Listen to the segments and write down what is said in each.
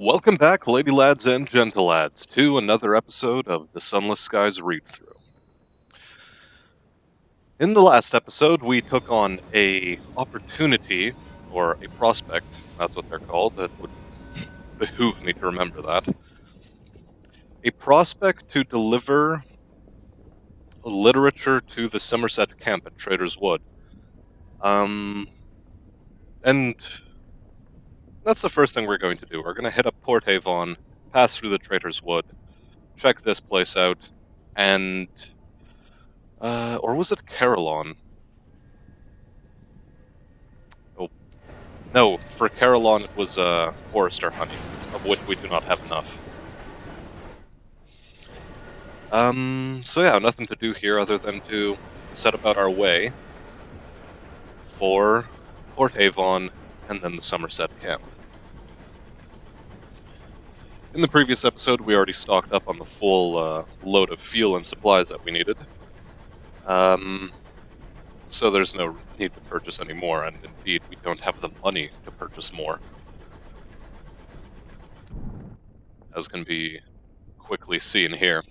Welcome back, lady lads and gentle lads, to another episode of the Sunless Skies Readthrough. In the last episode, we took on a opportunity, or a prospect, that's what they're called, that would behoove me to remember that. A prospect to deliver literature to the Somerset camp at Traitor's Wood. And that's the first thing we're going to do. We're going to hit up Port Avon, pass through the Traitor's Wood, check this place out, and or was it Carillon? Oh, no, for Carillon it was Forester honey, of which we do not have enough. So yeah, nothing to do here other than to set about our way for Port Avon and then the Somerset camp. In the previous episode, we already stocked up on the full load of fuel and supplies that we needed. So there's no need to purchase any more, and indeed, we don't have the money to purchase more. As can be quickly seen here.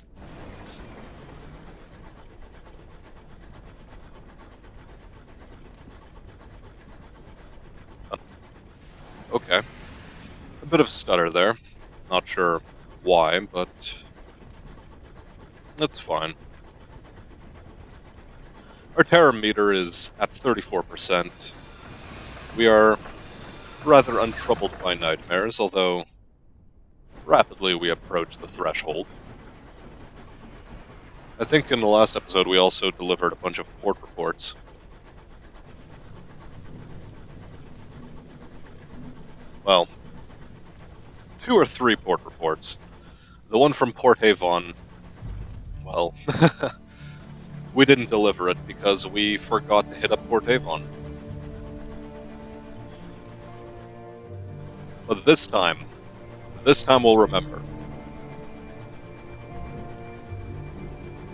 Okay. A bit of stutter there. Not sure why, but that's fine. Our terror meter is at 34%. We are rather untroubled by nightmares, although rapidly we approach the threshold. I think in the last episode we also delivered a bunch of port reports. Well, 2 or 3 port reports. The one from Port Avon, well, we didn't deliver it because we forgot to hit up Port Avon. But this time we'll remember.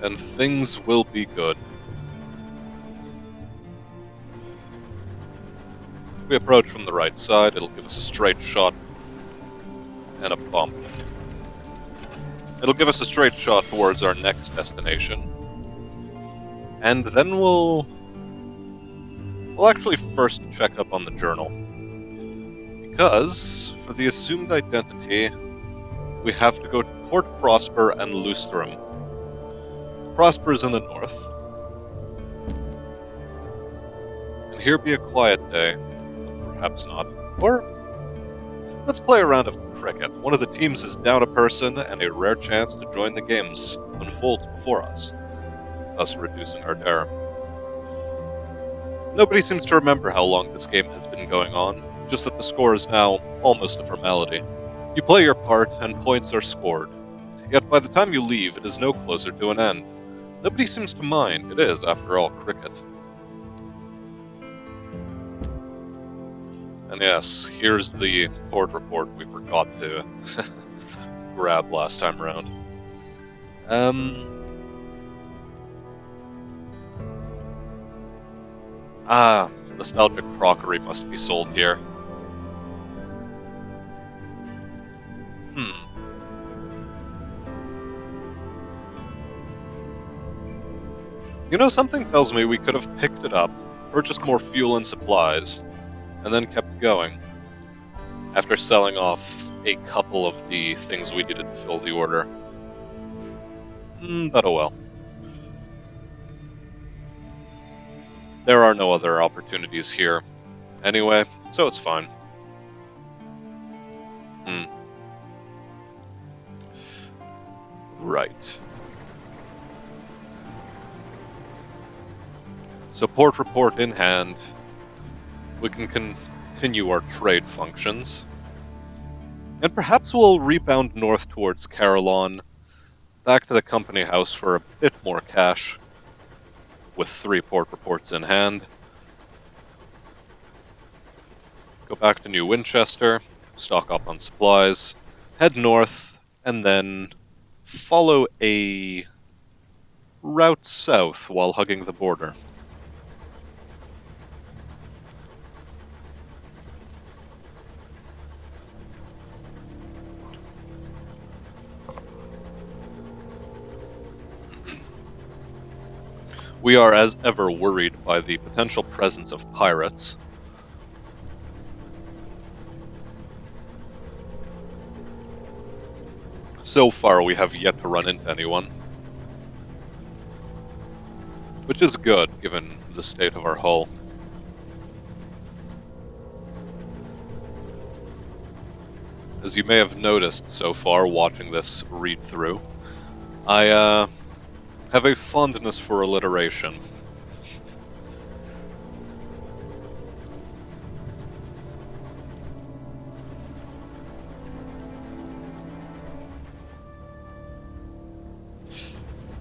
And things will be good. If we approach from the right side, it'll give us a straight shot and a bump. It'll give us a straight shot towards our next destination. And then we'll actually first check up on the journal. Because, for the assumed identity, we have to go to Port Prosper and Lustrum. Prosper is in the north. And here be a quiet day. Perhaps not. Or, let's play a round of cricket. One of the teams is down a person, and a rare chance to join the games unfolds before us, thus reducing our terror. Nobody seems to remember how long this game has been going on, just that the score is now almost a formality. You play your part, and points are scored. Yet by the time you leave, it is no closer to an end. Nobody seems to mind. It is, after all, cricket. And yes, here's the port report we forgot to grab last time around. Nostalgic crockery must be sold here. You know, something tells me we could have picked it up, purchased more fuel and supplies, and then kept going. After selling off a couple of the things we needed to fill the order. But oh well. There are no other opportunities here anyway, so it's fine. Right. So port report in hand, we can continue our trade functions. And perhaps we'll rebound north towards Carillon, back to the company house for a bit more cash, with 3 port reports in hand. Go back to New Winchester, stock up on supplies, head north, and then follow a route south while hugging the border. We are, as ever, worried by the potential presence of pirates. So far, we have yet to run into anyone. Which is good, given the state of our hull. As you may have noticed so far watching this read-through, I have a fondness for alliteration.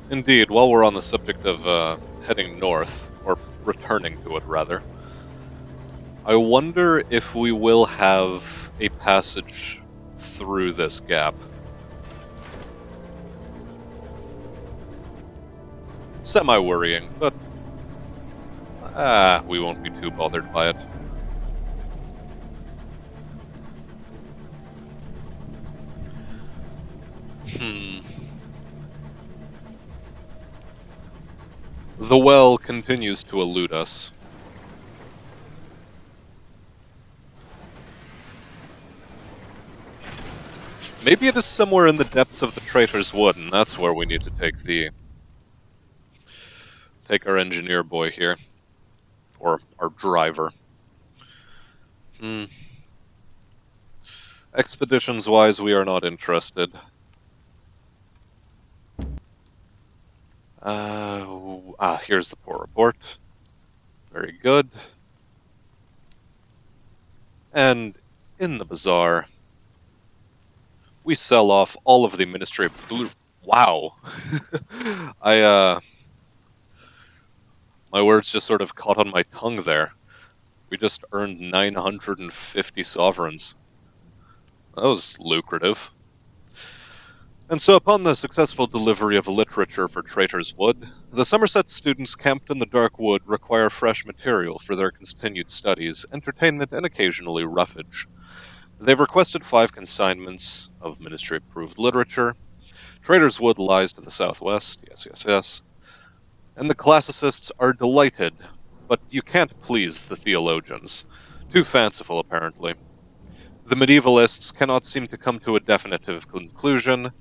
Indeed, while we're on the subject of heading north, or returning to it rather, I wonder if we will have a passage through this gap. Semi-worrying, but we won't be too bothered by it. The well continues to elude us. Maybe it is somewhere in the depths of the Traitor's Wood, and that's where we need to take our engineer boy here. Or our driver. Expeditions-wise, we are not interested. Here's the port report. Very good. And in the bazaar, we sell off all of the Ministry of Blue. Wow. My words just sort of caught on my tongue there. We just earned 950 sovereigns. That was lucrative. And so upon the successful delivery of literature for Traitor's Wood, the Somerset students camped in the Dark Wood require fresh material for their continued studies, entertainment, and occasionally roughage. They've requested 5 consignments of Ministry-approved literature. Traitor's Wood lies to the southwest, yes. And the classicists are delighted, but you can't please the theologians. Too fanciful, apparently. The medievalists cannot seem to come to a definitive conclusion.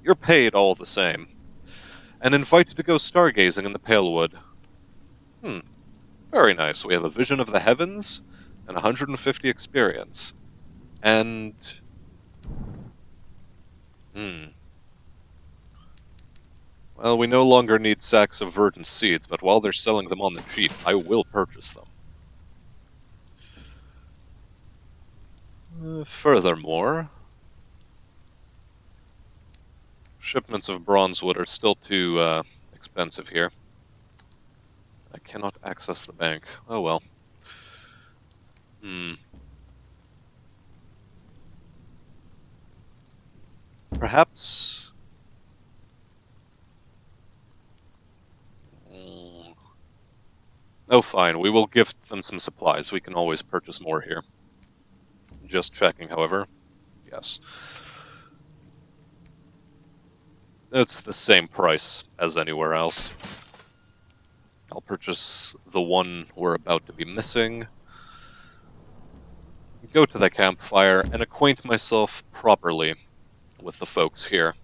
You're paid all the same. And invited to go stargazing in the Palewood. Very nice. We have a vision of the heavens and 150 experience. And... Well, we no longer need sacks of verdant seeds, but while they're selling them on the cheap, I will purchase them. Furthermore... Shipments of bronzewood are still too expensive here. I cannot access the bank. Oh well. Perhaps... Oh fine, we will gift them some supplies. We can always purchase more here. Just checking, however. Yes. It's the same price as anywhere else. I'll purchase the one we're about to be missing. Go to the campfire and acquaint myself properly with the folks here.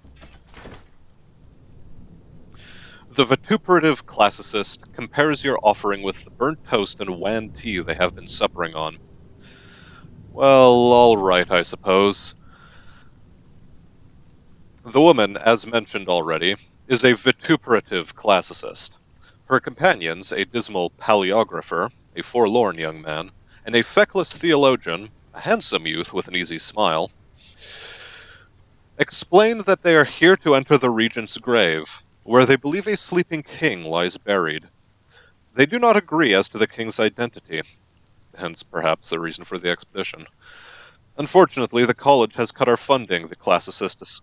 The vituperative classicist compares your offering with the burnt toast and wan tea they have been suppering on. Well, all right, I suppose. The woman, as mentioned already, is a vituperative classicist. Her companions, a dismal paleographer, a forlorn young man, and a feckless theologian, a handsome youth with an easy smile, explain that they are here to enter the regent's grave, where they believe a sleeping king lies buried. They do not agree as to the king's identity, hence perhaps the reason for the expedition. Unfortunately, the college has cut our funding, the classicist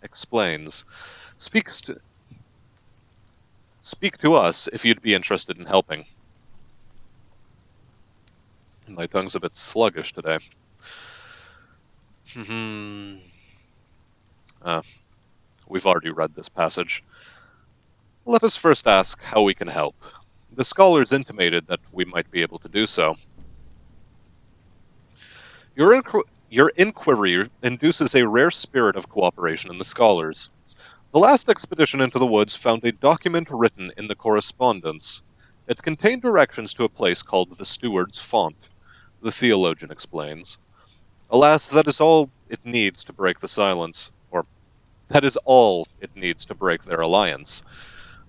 explains. Speak to us if you'd be interested in helping. My tongue's a bit sluggish today. We've already read this passage. Let us first ask how we can help. The scholars intimated that we might be able to do so. Your inquiry induces a rare spirit of cooperation in the scholars. The last expedition into the woods found a document written in the correspondence. It contained directions to a place called the Steward's Font, the theologian explains. Alas, that is all it needs to break the silence, or that is all it needs to break their alliance.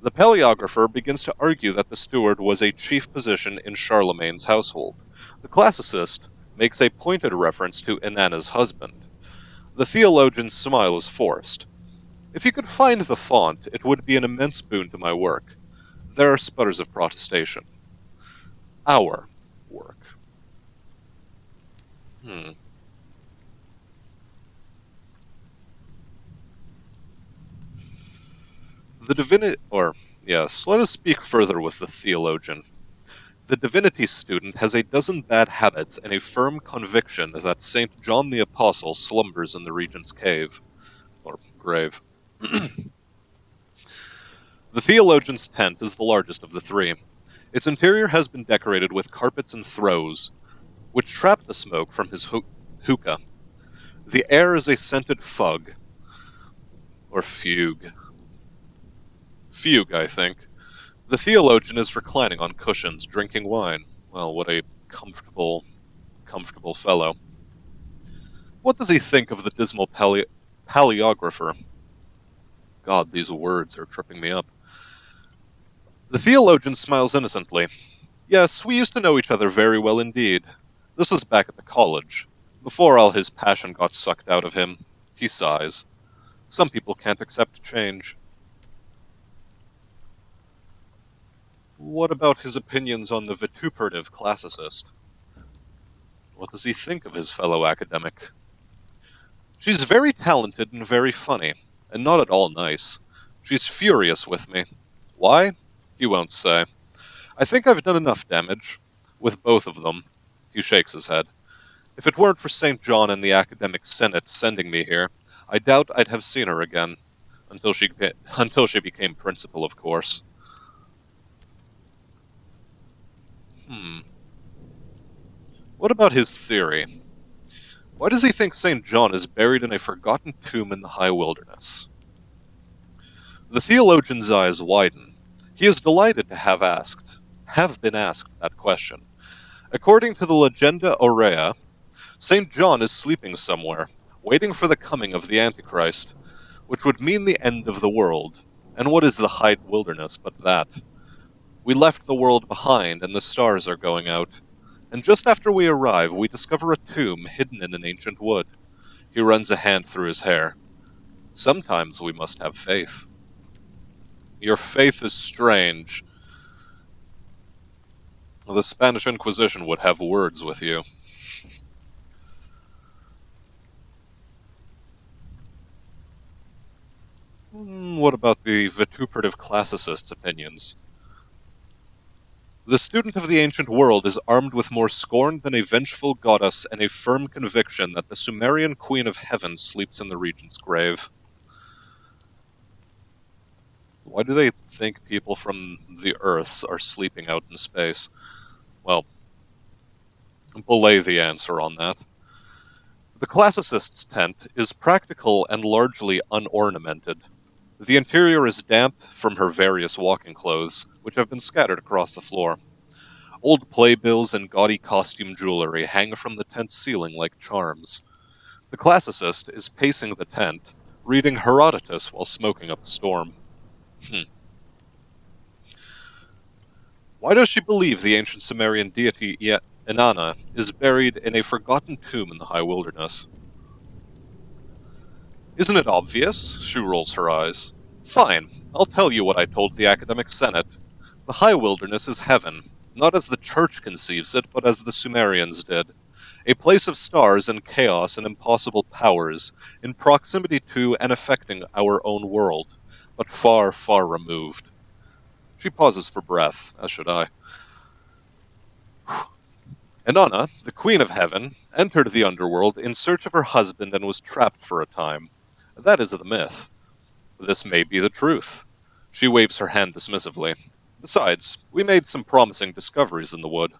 The paleographer begins to argue that the steward was a chief position in Charlemagne's household. The classicist makes a pointed reference to Inanna's husband. The theologian's smile is forced. If you could find the font, it would be an immense boon to my work. There are sputters of protestation. Our work. The let us speak further with the theologian. The divinity student has a dozen bad habits and a firm conviction that St. John the Apostle slumbers in the regent's cave, or grave. The theologian's tent is the largest of the three. Its interior has been decorated with carpets and throws, which trap the smoke from his hookah. The air is a scented fug, or fugue. Fugue, I think. The theologian is reclining on cushions, drinking wine. Well, what a comfortable fellow. What does he think of the dismal paleographer? God, these words are tripping me up. The theologian smiles innocently. Yes, we used to know each other very well indeed. This was back at the college, before all his passion got sucked out of him. He sighs. Some people can't accept change. What about his opinions on the vituperative classicist? What does he think of his fellow academic? She's very talented and very funny, and not at all nice. She's furious with me. Why? He won't say. I think I've done enough damage. With both of them. He shakes his head. If it weren't for St. John and the academic senate sending me here, I doubt I'd have seen her again. Until she became principal, of course. What about his theory? Why does he think St. John is buried in a forgotten tomb in the high wilderness? The theologian's eyes widen. He is delighted to have been asked that question. According to the Legenda Aurea, St. John is sleeping somewhere, waiting for the coming of the Antichrist, which would mean the end of the world. And what is the high wilderness but that? We left the world behind, and the stars are going out. And just after we arrive, we discover a tomb hidden in an ancient wood. He runs a hand through his hair. Sometimes we must have faith. Your faith is strange. The Spanish Inquisition would have words with you. What about the vituperative classicist's opinions? The student of the ancient world is armed with more scorn than a vengeful goddess and a firm conviction that the Sumerian Queen of Heaven sleeps in the regent's grave. Why do they think people from the Earths are sleeping out in space? Well, belay the answer on that. The classicist's tent is practical and largely unornamented. The interior is damp from her various walking clothes, which have been scattered across the floor. Old playbills and gaudy costume jewelry hang from the tent's ceiling like charms. The classicist is pacing the tent, reading Herodotus while smoking up a storm. Why does she believe the ancient Sumerian deity Inanna is buried in a forgotten tomb in the high wilderness? Isn't it obvious? She rolls her eyes. Fine, I'll tell you what I told the academic senate. The high wilderness is heaven, not as the church conceives it, but as the Sumerians did. A place of stars and chaos and impossible powers, in proximity to and affecting our own world, but far, far removed. She pauses for breath, as should I. Inanna, the Queen of Heaven, entered the underworld in search of her husband and was trapped for a time. That is the myth. This may be the truth. She waves her hand dismissively. Besides, we made some promising discoveries in the wood.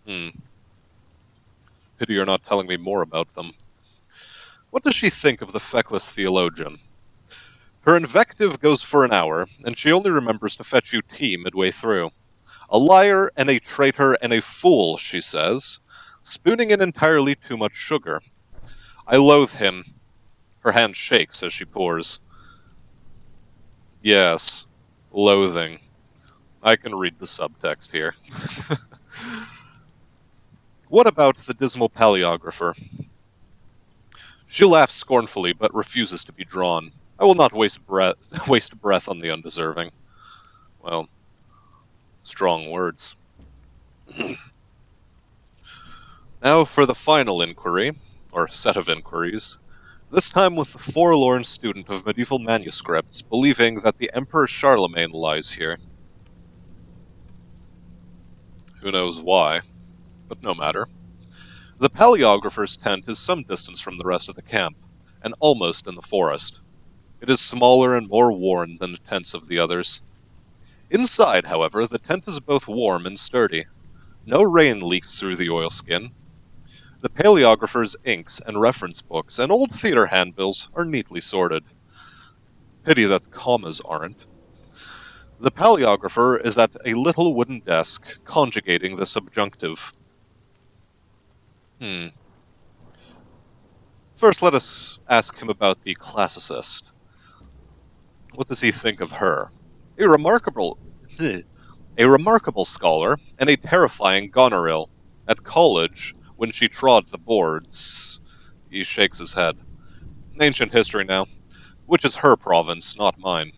Pity you're not telling me more about them. What does she think of the feckless theologian? Her invective goes for an hour, and she only remembers to fetch you tea midway through. A liar and a traitor and a fool, she says, spooning in entirely too much sugar. I loathe him. Her hand shakes as she pours. Yes, loathing. I can read the subtext here. What about the dismal paleographer? She laughs scornfully, but refuses to be drawn. I will not waste breath on the undeserving. Well, strong words. Now for the final inquiry, or set of inquiries, this time with the forlorn student of medieval manuscripts, believing that the Emperor Charlemagne lies here. Who knows why, but no matter. The paleographer's tent is some distance from the rest of the camp, and almost in the forest. It is smaller and more worn than the tents of the others. Inside, however, the tent is both warm and sturdy. No rain leaks through the oilskin. The paleographer's inks and reference books and old theater handbills are neatly sorted. Pity that commas aren't. The paleographer is at a little wooden desk, conjugating the subjunctive. First, let us ask him about the classicist. What does he think of her? A remarkable scholar, and a terrifying goneril. At college, when she trod the boards... He shakes his head. Ancient history now. Which is her province, not mine.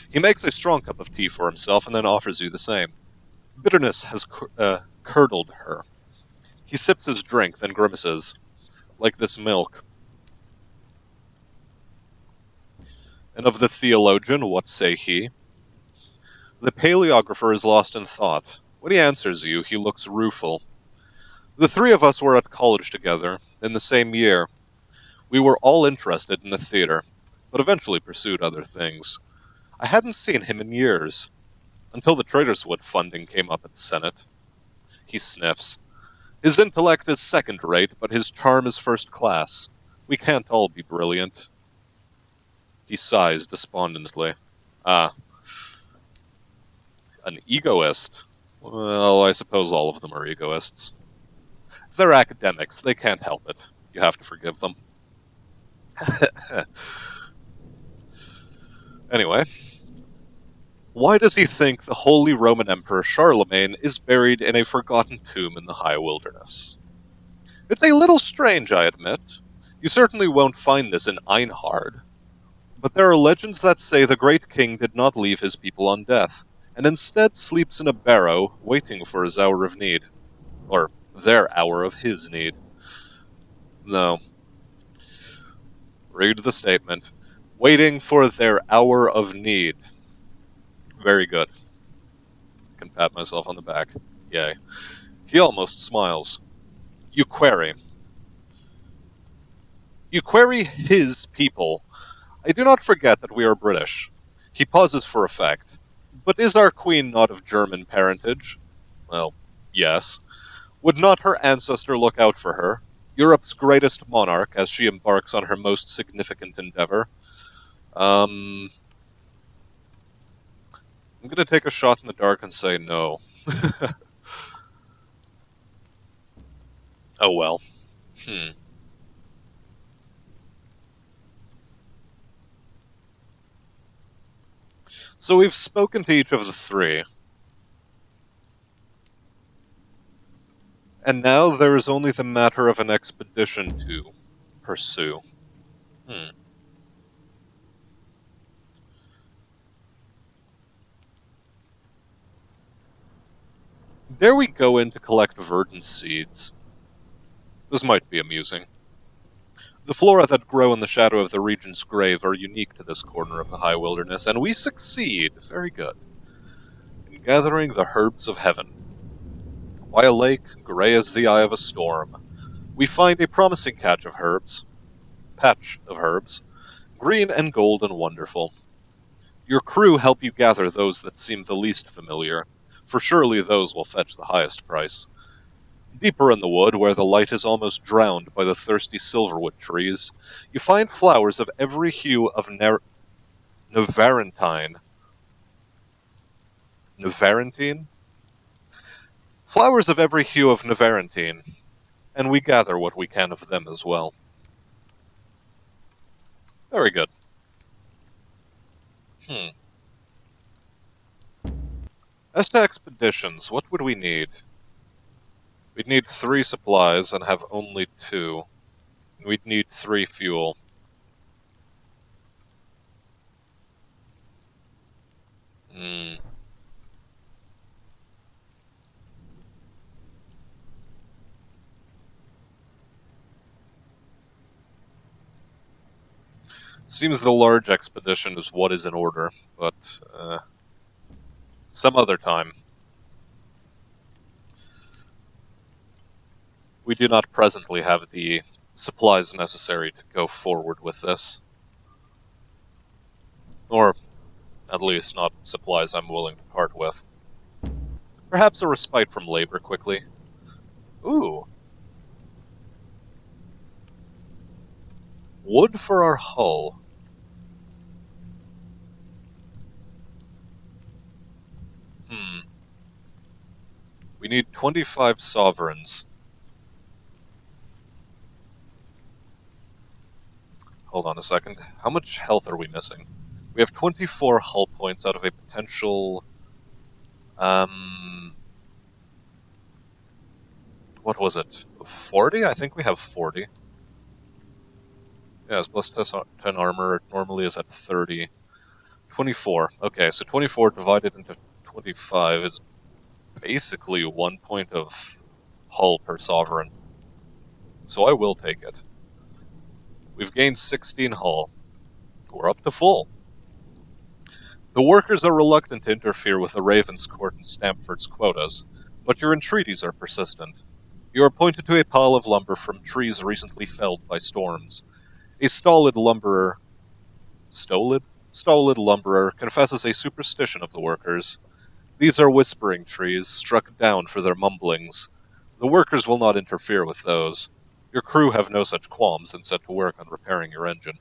He makes a strong cup of tea for himself, and then offers you the same. Bitterness has curdled her. He sips his drink, then grimaces. Like this milk. And of the theologian, what say he? The paleographer is lost in thought. When he answers you, he looks rueful. The three of us were at college together, in the same year. We were all interested in the theater, but eventually pursued other things. I hadn't seen him in years, until the Traitor's Wood funding came up at the Senate. He sniffs. His intellect is second-rate, but his charm is first-class. We can't all be brilliant. He sighs despondently. An egoist? Well, I suppose all of them are egoists. They're academics. They can't help it. You have to forgive them. Anyway, why does he think the Holy Roman Emperor Charlemagne is buried in a forgotten tomb in the high wilderness? It's a little strange, I admit. You certainly won't find this in Einhard. But there are legends that say the great king did not leave his people on death, and instead sleeps in a barrow, waiting for his hour of need. Or their hour of his need. No. Read the statement. Waiting for their hour of need. Very good. I can pat myself on the back. Yay. He almost smiles. You query. You query his people. I do not forget that we are British. He pauses for effect. But is our queen not of German parentage? Well, yes. Would not her ancestor look out for her? Europe's greatest monarch, as she embarks on her most significant endeavor. I'm gonna take a shot in the dark and say no. Oh well. So we've spoken to each of the three. And now there is only the matter of an expedition to pursue. Dare we go in to collect verdant seeds? This might be amusing. The flora that grow in the shadow of the regent's grave are unique to this corner of the high wilderness, and we succeed, very good, in gathering the herbs of heaven. By a lake, gray as the eye of a storm, we find a promising patch of herbs, green and gold and wonderful. Your crew help you gather those that seem the least familiar, for surely those will fetch the highest price. Deeper in the wood, where the light is almost drowned by the thirsty silverwood trees, you find flowers of every hue of Nevarentine. Nevarentine? Flowers of every hue of Nevarentine, and we gather what we can of them as well. Very good. As to expeditions, what would we need? We'd need 3 supplies and have only 2. We'd need 3 fuel. Seems the large expedition is what is in order, but some other time. We do not presently have the supplies necessary to go forward with this. Or, at least, not supplies I'm willing to part with. Perhaps a respite from labor quickly. Ooh. Wood for our hull. We need 25 sovereigns. Hold on a second. How much health are we missing? We have 24 hull points out of a potential... what was it? 40? I think we have 40. Yes, plus 10 armor. It normally is at 30. 24. Okay, so 24 divided into 25 is basically 1 point of hull per sovereign. So I will take it. We've gained 16 hull. We're up to full. The workers are reluctant to interfere with the Ravenscourt and Stamford's quotas, but your entreaties are persistent. You are pointed to a pile of lumber from trees recently felled by storms. A stolid lumberer confesses a superstition of the workers. These are whispering trees, struck down for their mumblings. The workers will not interfere with those. Your crew have no such qualms and set to work on repairing your engine.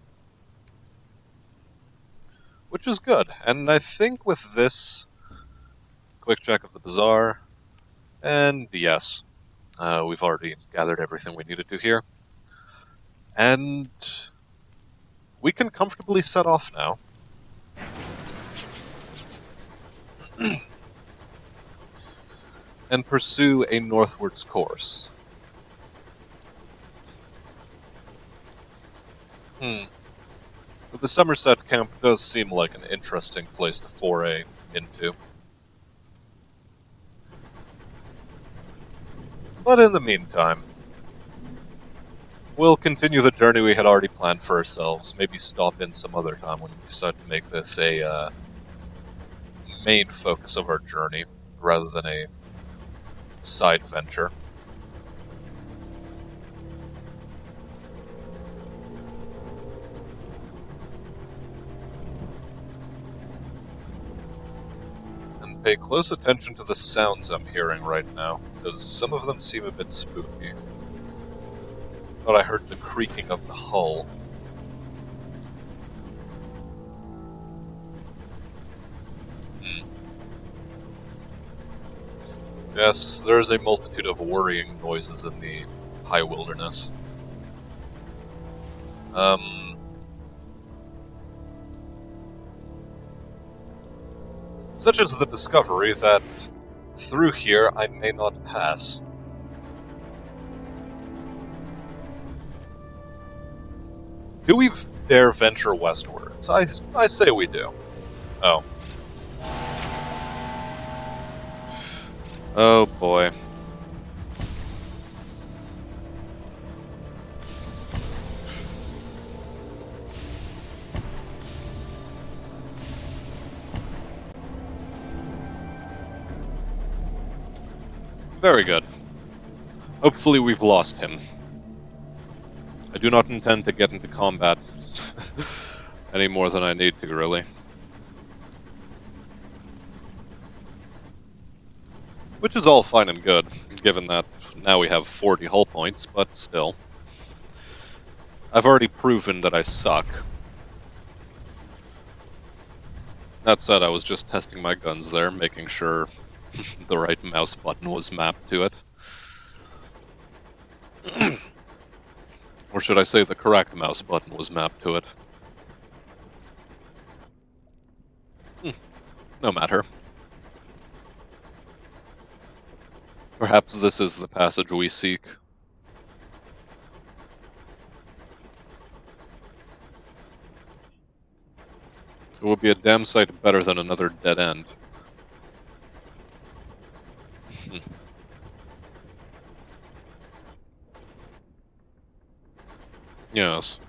Which is good, and I think with this... Quick check of the bazaar, and yes, we've already gathered everything we needed to here. And we can comfortably set off now. And pursue a northwards course. But the Somerset camp does seem like an interesting place to foray into. But in the meantime, we'll continue the journey we had already planned for ourselves. Maybe stop in some other time when we decide to make this a main focus of our journey, rather than a side venture. And pay close attention to the sounds I'm hearing right now, because some of them seem a bit spooky. Thought I heard the creaking of the hull. Yes, there is a multitude of worrying noises in the high wilderness. Such as the discovery that through here I may not pass. Do we dare venture westwards? I say we do. Oh. Oh boy. Very good. Hopefully we've lost him. I do not intend to get into combat any more than I need to, really. Which is all fine and good, given that now we have 40 hull points, but still. I've already proven that I suck. That said, I was just testing my guns there, making sure the right mouse button was mapped to it. Or should I say the correct mouse button was mapped to it? No matter. Perhaps this is the passage we seek. It would be a damn sight better than another dead end. Yes.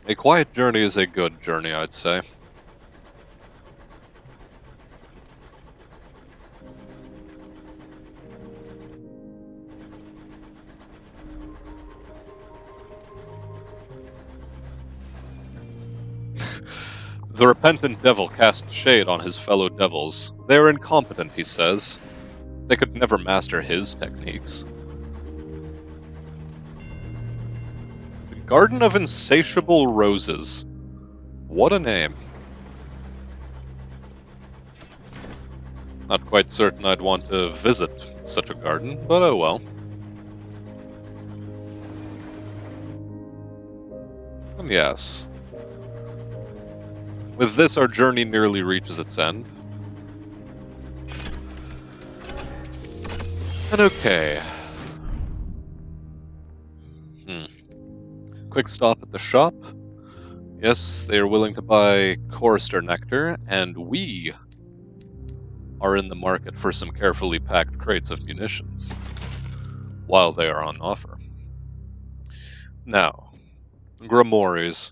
A quiet journey is a good journey, I'd say. The repentant devil casts shade on his fellow devils. They are incompetent, he says. They could never master his techniques. The Garden of Insatiable Roses. What a name. Not quite certain I'd want to visit such a garden, but oh well. And yes. With this, our journey nearly reaches its end. And okay. Quick stop at the shop. Yes, they are willing to buy chorister nectar, and we are in the market for some carefully packed crates of munitions, while they are on offer. Now, grimoires.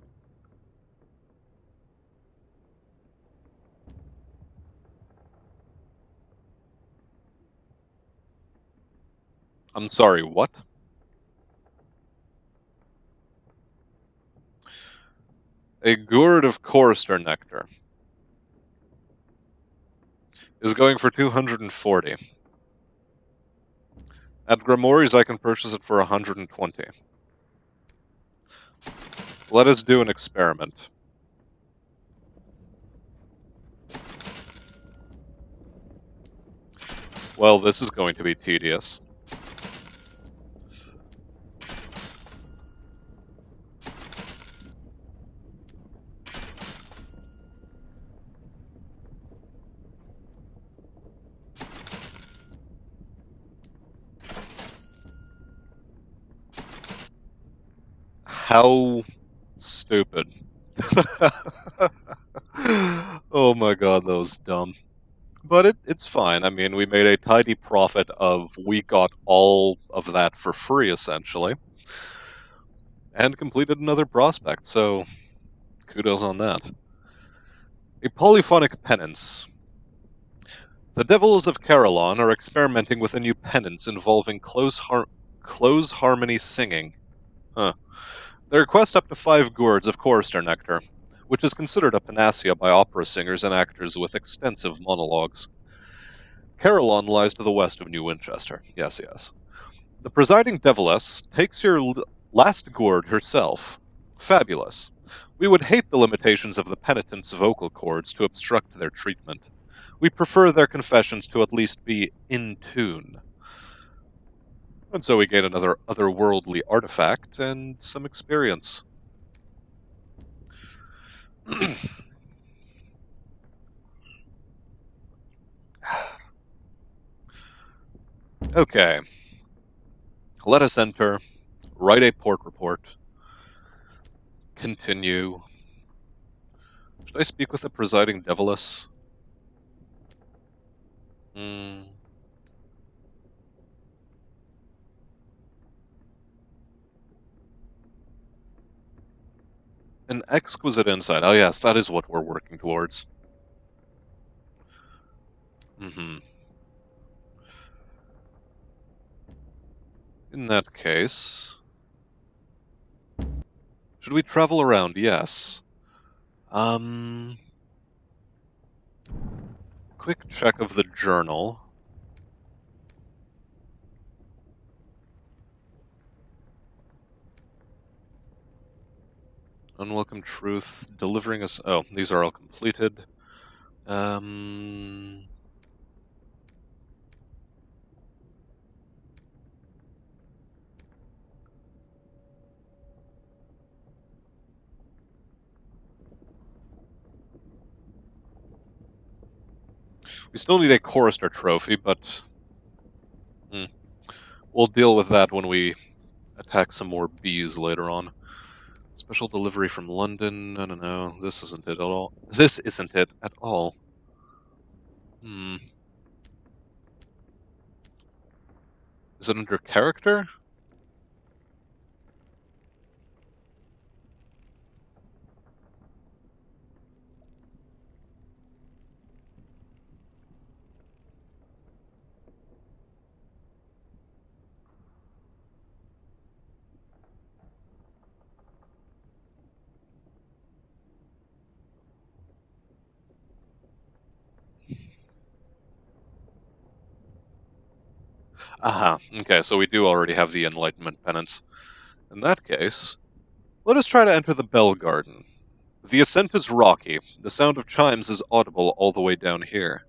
I'm sorry, what? A gourd of chorister nectar is going for 240. At grimoires, I can purchase it for 120. Let us do an experiment. Well, this is going to be tedious. How stupid. Oh my god, that was dumb. But it's fine. I mean, we made a tidy profit of we got all of that for free, essentially. And completed another prospect, so kudos on that. A polyphonic penance. The devils of Carillon are experimenting with a new penance involving close harmony singing. Huh. They request up to 5 gourds of chorister nectar, which is considered a panacea by opera singers and actors with extensive monologues. Carillon lies to the west of New Winchester. Yes, yes. The presiding deviless takes your last gourd herself. Fabulous. We would hate the limitations of the penitent's vocal cords to obstruct their treatment. We prefer their confessions to at least be in tune. And so we gain another otherworldly artifact and some experience. Okay. Let us enter, write a port report, continue. Should I speak with the presiding deviless? An exquisite insight. Oh yes, that is what we're working towards. In that case... should we travel around? Yes. quick check of the journal. Unwelcome truth, delivering us... Oh, these are all completed. We still need a chorister trophy, but... we'll deal with that when we attack some more bees later on. Special delivery from London. No, this isn't it at all. This isn't it at all. Is it under character? Aha, okay, so we do already have the Enlightenment penance. In that case, let us try to enter the Bell Garden. The ascent is rocky. The sound of chimes is audible all the way down here.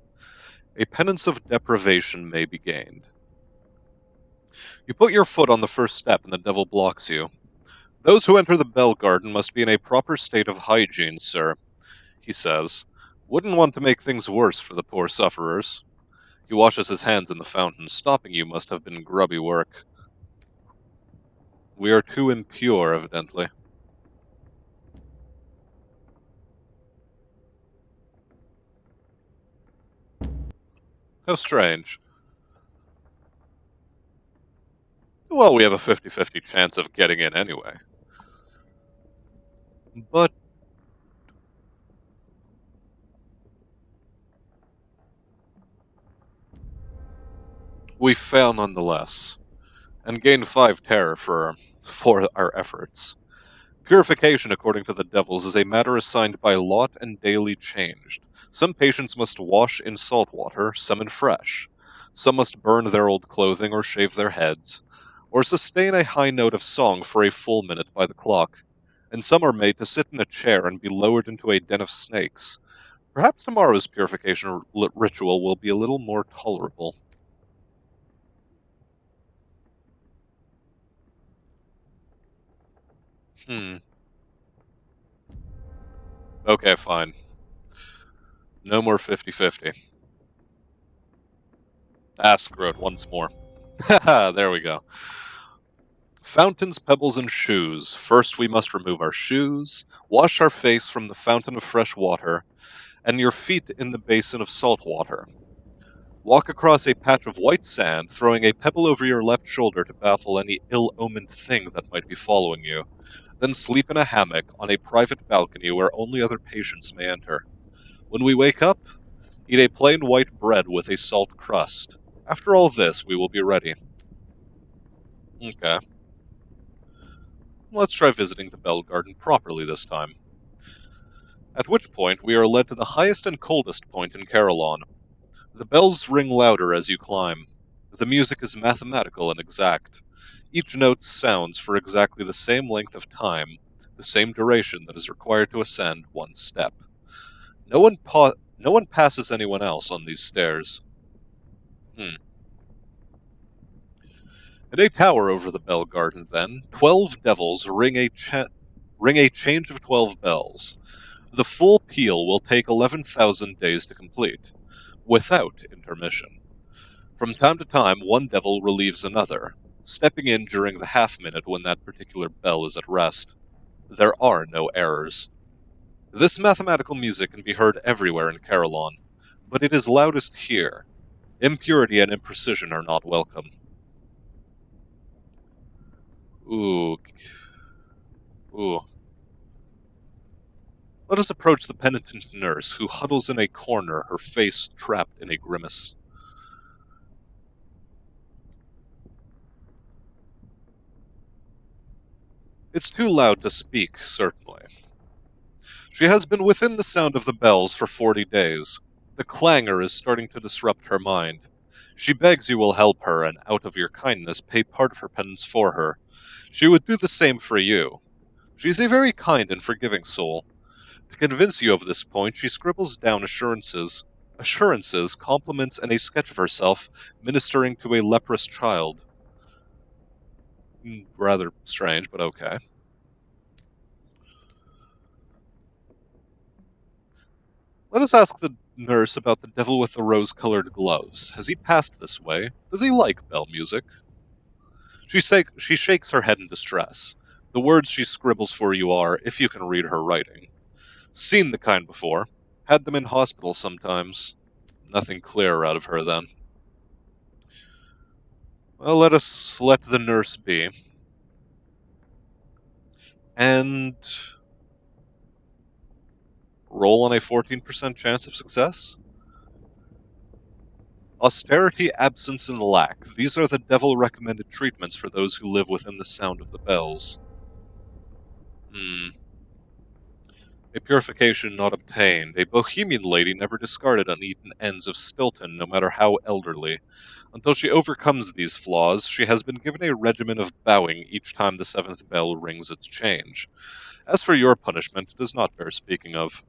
A penance of deprivation may be gained. You put your foot on the first step and the devil blocks you. Those who enter the Bell Garden must be in a proper state of hygiene, sir, he says. Wouldn't want to make things worse for the poor sufferers. He washes his hands in the fountain. Stopping you must have been grubby work. We are too impure, evidently. How strange. Well, we have a 50-50 chance of getting in anyway. But... we fail nonetheless, and gain 5 terror for our efforts. Purification, according to the devils, is a matter assigned by lot and daily changed. Some patients must wash in salt water, some in fresh. Some must burn their old clothing or shave their heads, or sustain a high note of song for a full minute by the clock. And some are made to sit in a chair and be lowered into a den of snakes. Perhaps tomorrow's purification ritual will be a little more tolerable. Okay, fine. No more 50-50. Screw it once more. Haha, there we go. Fountains, pebbles, and shoes. First we must remove our shoes, wash our face from the fountain of fresh water, and your feet in the basin of salt water. Walk across a patch of white sand, throwing a pebble over your left shoulder to baffle any ill-omened thing that might be following you. Then sleep in a hammock on a private balcony where only other patients may enter. When we wake up, eat a plain white bread with a salt crust. After all this, we will be ready. Okay. Let's try visiting the Bell Garden properly this time. At which point, we are led to the highest and coldest point in Carillon. The bells ring louder as you climb. The music is mathematical and exact. Each note sounds for exactly the same length of time, the same duration that is required to ascend one step. No one passes anyone else on these stairs. In a tower over the Bell Garden, then, 12 devils ring a change of 12 bells. The full peal will take 11,000 days to complete, without intermission. From time to time, one devil relieves another, stepping in during the half-minute when that particular bell is at rest. There are no errors. This mathematical music can be heard everywhere in Carillon, but it is loudest here. Impurity and imprecision are not welcome. Ooh. Let us approach the penitent nurse, who huddles in a corner, her face trapped in a grimace. It's too loud to speak, certainly. She has been within the sound of the bells for 40 days. The clangor is starting to disrupt her mind. She begs you will help her, and out of your kindness pay part of her penance for her. She would do the same for you. She is a very kind and forgiving soul. To convince you of this point, she scribbles down assurances, compliments, and a sketch of herself ministering to a leprous child. Rather strange, but okay. Let us ask the nurse about the devil with the rose-colored gloves. Has he passed this way? Does he like bell music? She shakes her head in distress. The words she scribbles for you are, if you can read her writing. Seen the kind before. Had them in hospital sometimes. Nothing clear out of her then. Well, let us let the nurse be. And roll on a 14% chance of success? Austerity, absence, and lack. These are the devil-recommended treatments for those who live within the sound of the bells. A purification not obtained. A bohemian lady never discarded uneaten ends of Stilton, no matter how elderly. Until she overcomes these flaws, she has been given a regimen of bowing each time the seventh bell rings its change. As for your punishment, it does not bear speaking of.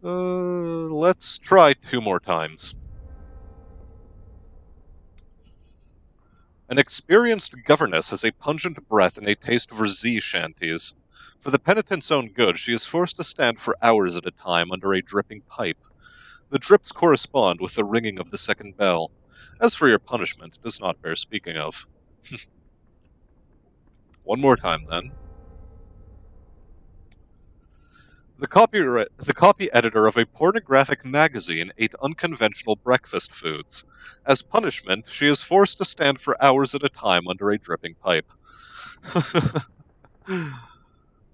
Let's try 2 more times. An experienced governess has a pungent breath and a taste for sea shanties. For the penitent's own good, she is forced to stand for hours at a time under a dripping pipe. The drips correspond with the ringing of the second bell. As for your punishment, it does not bear speaking of. 1 more time, then. The copy editor of a pornographic magazine ate unconventional breakfast foods. As punishment, she is forced to stand for hours at a time under a dripping pipe.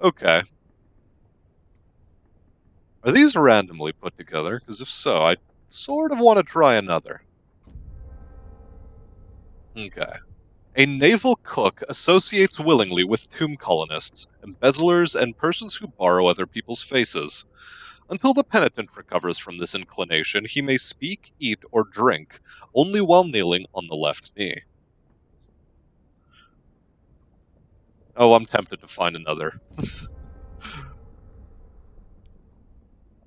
Okay. Are these randomly put together? Because if so, I sort of want to try another. Okay. A naval cook associates willingly with tomb colonists, embezzlers, and persons who borrow other people's faces. Until the penitent recovers from this inclination, he may speak, eat, or drink, only while kneeling on the left knee. Oh, I'm tempted to find another.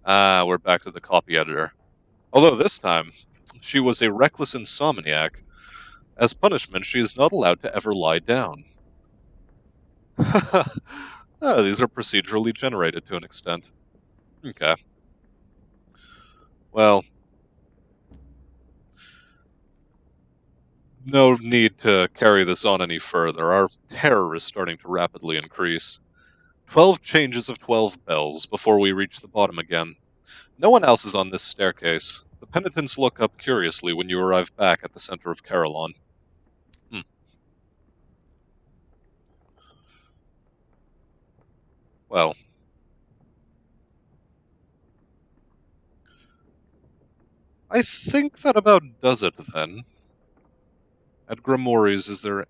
We're back to the copy editor. Although this time, she was a reckless insomniac. As punishment, she is not allowed to ever lie down. These are procedurally generated to an extent. Okay. Well, no need to carry this on any further. Our terror is starting to rapidly increase. 12 changes of 12 bells before we reach the bottom again. No one else is on this staircase. The penitents look up curiously when you arrive back at the center of Carillon. Well, I think that about does it, then. At Grimory's, is there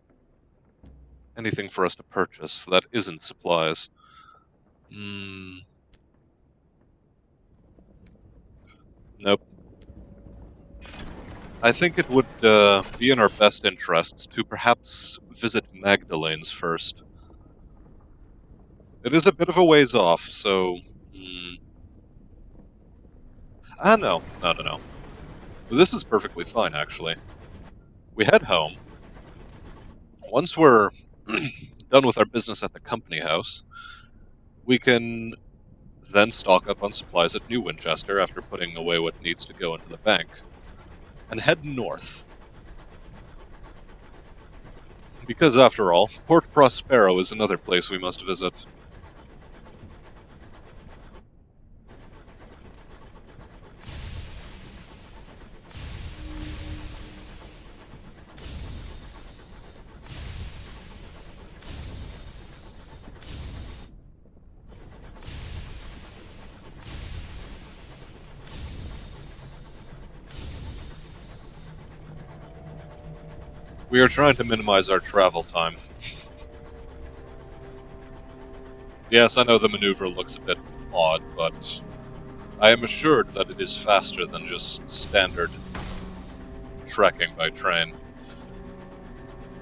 anything for us to purchase that isn't supplies? Nope. I think it would be in our best interests to perhaps visit Magdalene's first. It is a bit of a ways off, so... No. This is perfectly fine, actually. We head home. Once we're done with our business at the company house, we can then stock up on supplies at New Winchester after putting away what needs to go into the bank, and head north. Because, after all, Port Prospero is another place we must visit. We are trying to minimize our travel time. Yes, I know the maneuver looks a bit odd, but I am assured that it is faster than just standard trekking by train.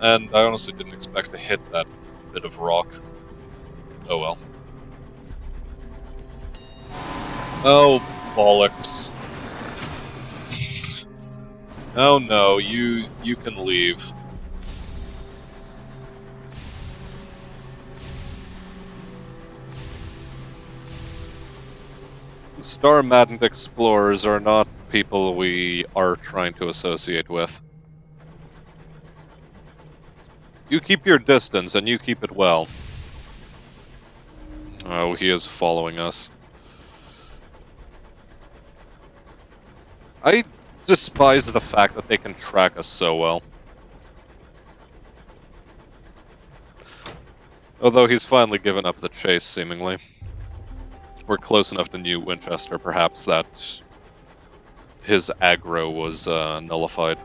And I honestly didn't expect to hit that bit of rock. Oh well. Oh, bollocks. Oh no, you can leave. Star-maddened explorers are not people we are trying to associate with. You keep your distance, and you keep it well. Oh, he is following us. I despise the fact that they can track us so well. Although he's finally given up the chase, seemingly. We're close enough to New Winchester, perhaps, that his aggro was nullified.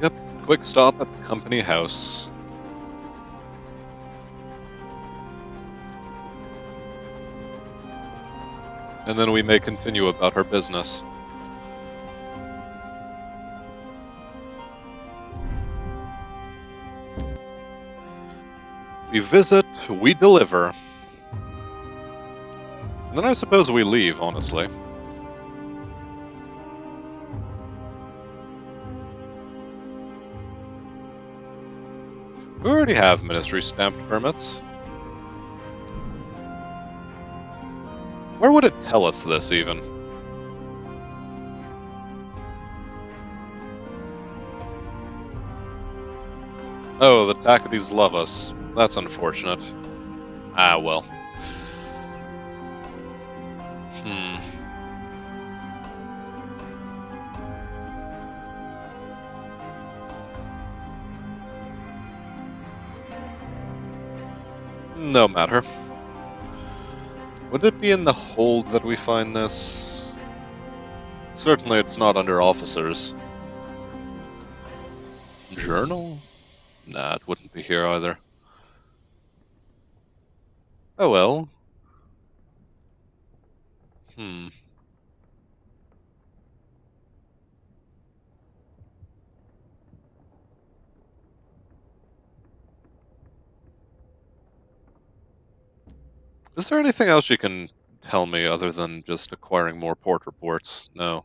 Yep, quick stop at the company house. And then we may continue about our business. We visit, we deliver. And then I suppose we leave, honestly. We already have ministry stamped permits. Where would it tell us this, even? Oh, the Tacadies love us. That's unfortunate. Ah, well. No matter. Would it be in the hold that we find this? Certainly it's not under officers. Journal? Nah, it wouldn't be here either. Oh well. Is there anything else you can tell me other than just acquiring more port reports? No.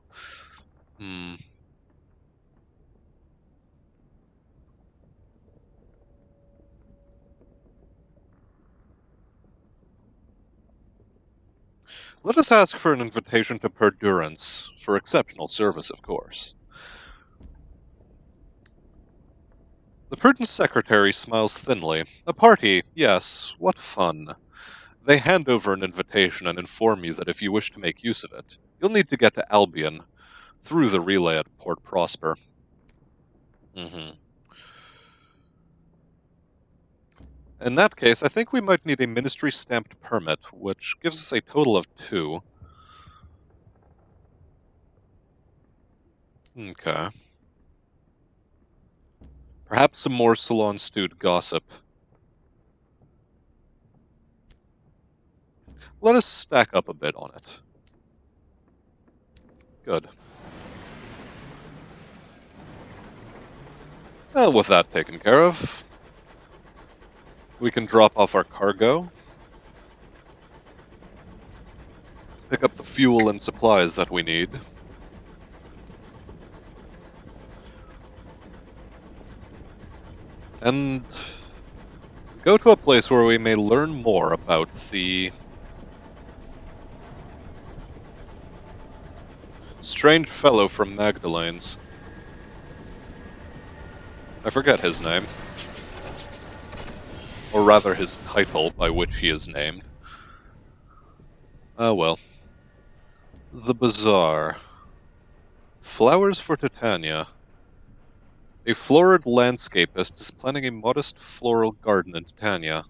Let us ask for an invitation to Perdurance, for exceptional service, of course. The prudent secretary smiles thinly. A party, yes, what fun. They hand over an invitation and inform you that if you wish to make use of it, you'll need to get to Albion, through the relay at Port Prosper. In that case, I think we might need a ministry-stamped permit, which gives us a total of 2. Okay. Perhaps some more salon-stewed gossip. Let us stack up a bit on it. Good. Well, with that taken care of, we can drop off our cargo, pick up the fuel and supplies that we need, and go to a place where we may learn more about the strange fellow from Magdalene's. I forget his name. Or rather his title by which he is named. Ah well. The Bazaar. Flowers for Titania. A florid landscapist is planning a modest floral garden in Titania.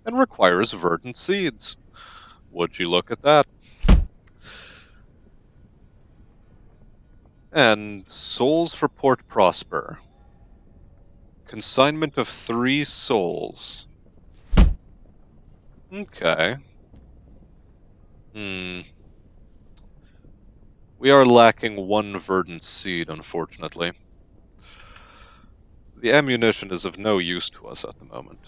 and requires verdant seeds. Would you look at that? And souls for Port Prosper. Consignment of 3 souls. Okay. We are lacking 1 verdant seed, unfortunately. The ammunition is of no use to us at the moment.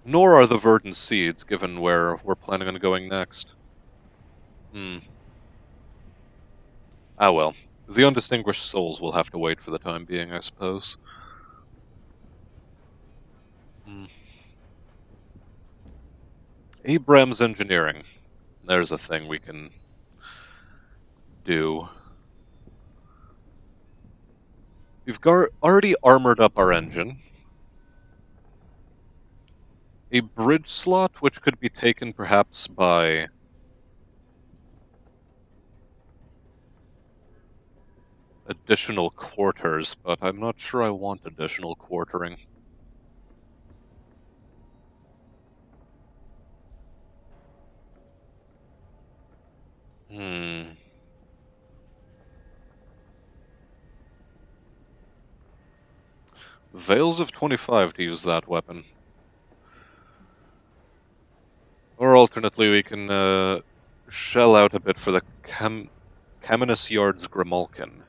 Nor are the verdant seeds, given where we're planning on going next. Ah well. The undistinguished souls will have to wait for the time being, I suppose. Abrams Engineering. There's a thing we can do. We've already armored up our engine. A bridge slot, which could be taken perhaps by additional quarters, but I'm not sure I want additional quartering. Veils of 25 to use that weapon. Or alternately, we can shell out a bit for the Caminus Yards Grimalkin.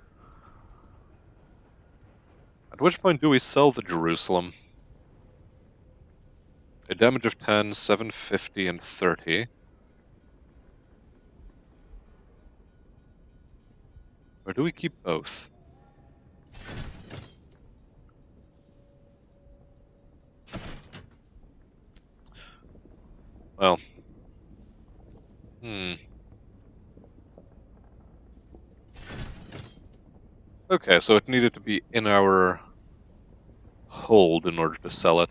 At which point do we sell the Jerusalem? A damage of 10, 750, and 30. Or do we keep both? Well. Okay, so it needed to be in our hold in order to sell it.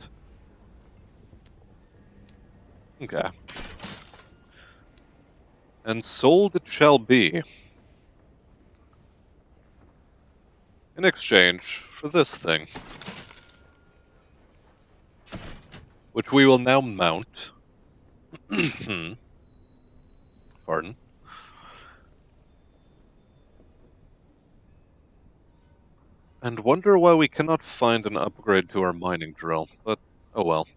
Okay. And sold it shall be. In exchange for this thing. Which we will now mount. Pardon. And wonder why we cannot find an upgrade to our mining drill, but oh well.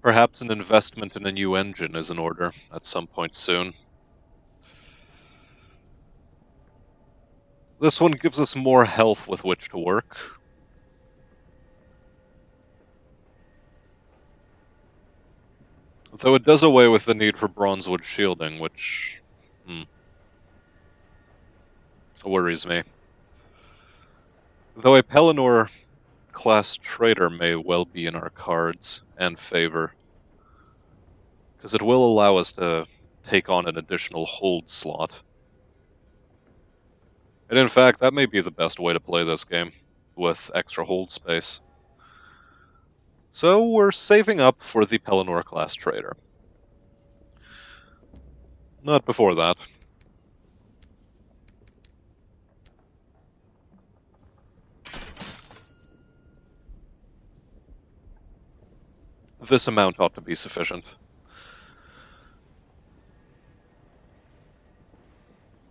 Perhaps an investment in a new engine is in order at some point soon. This one gives us more health with which to work. Though it does away with the need for bronzewood shielding, which worries me. Though a Pelennor class Traitor may well be in our cards and favor, because it will allow us to take on an additional hold slot. And in fact, that may be the best way to play this game, with extra hold space. So we're saving up for the Pelennor class Traitor. Not before that. This amount ought to be sufficient.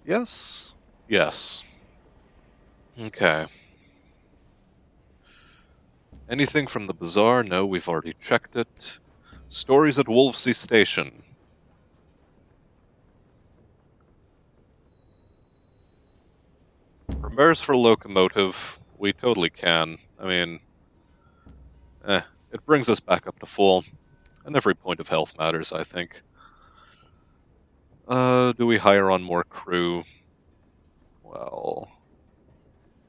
Yes? Yes. Okay. Anything from the bazaar? No, we've already checked it. Stories at Wolvesey Station. Repairs for locomotive, we totally can. I mean, it brings us back up to full. And every point of health matters, I think. Do we hire on more crew? Well,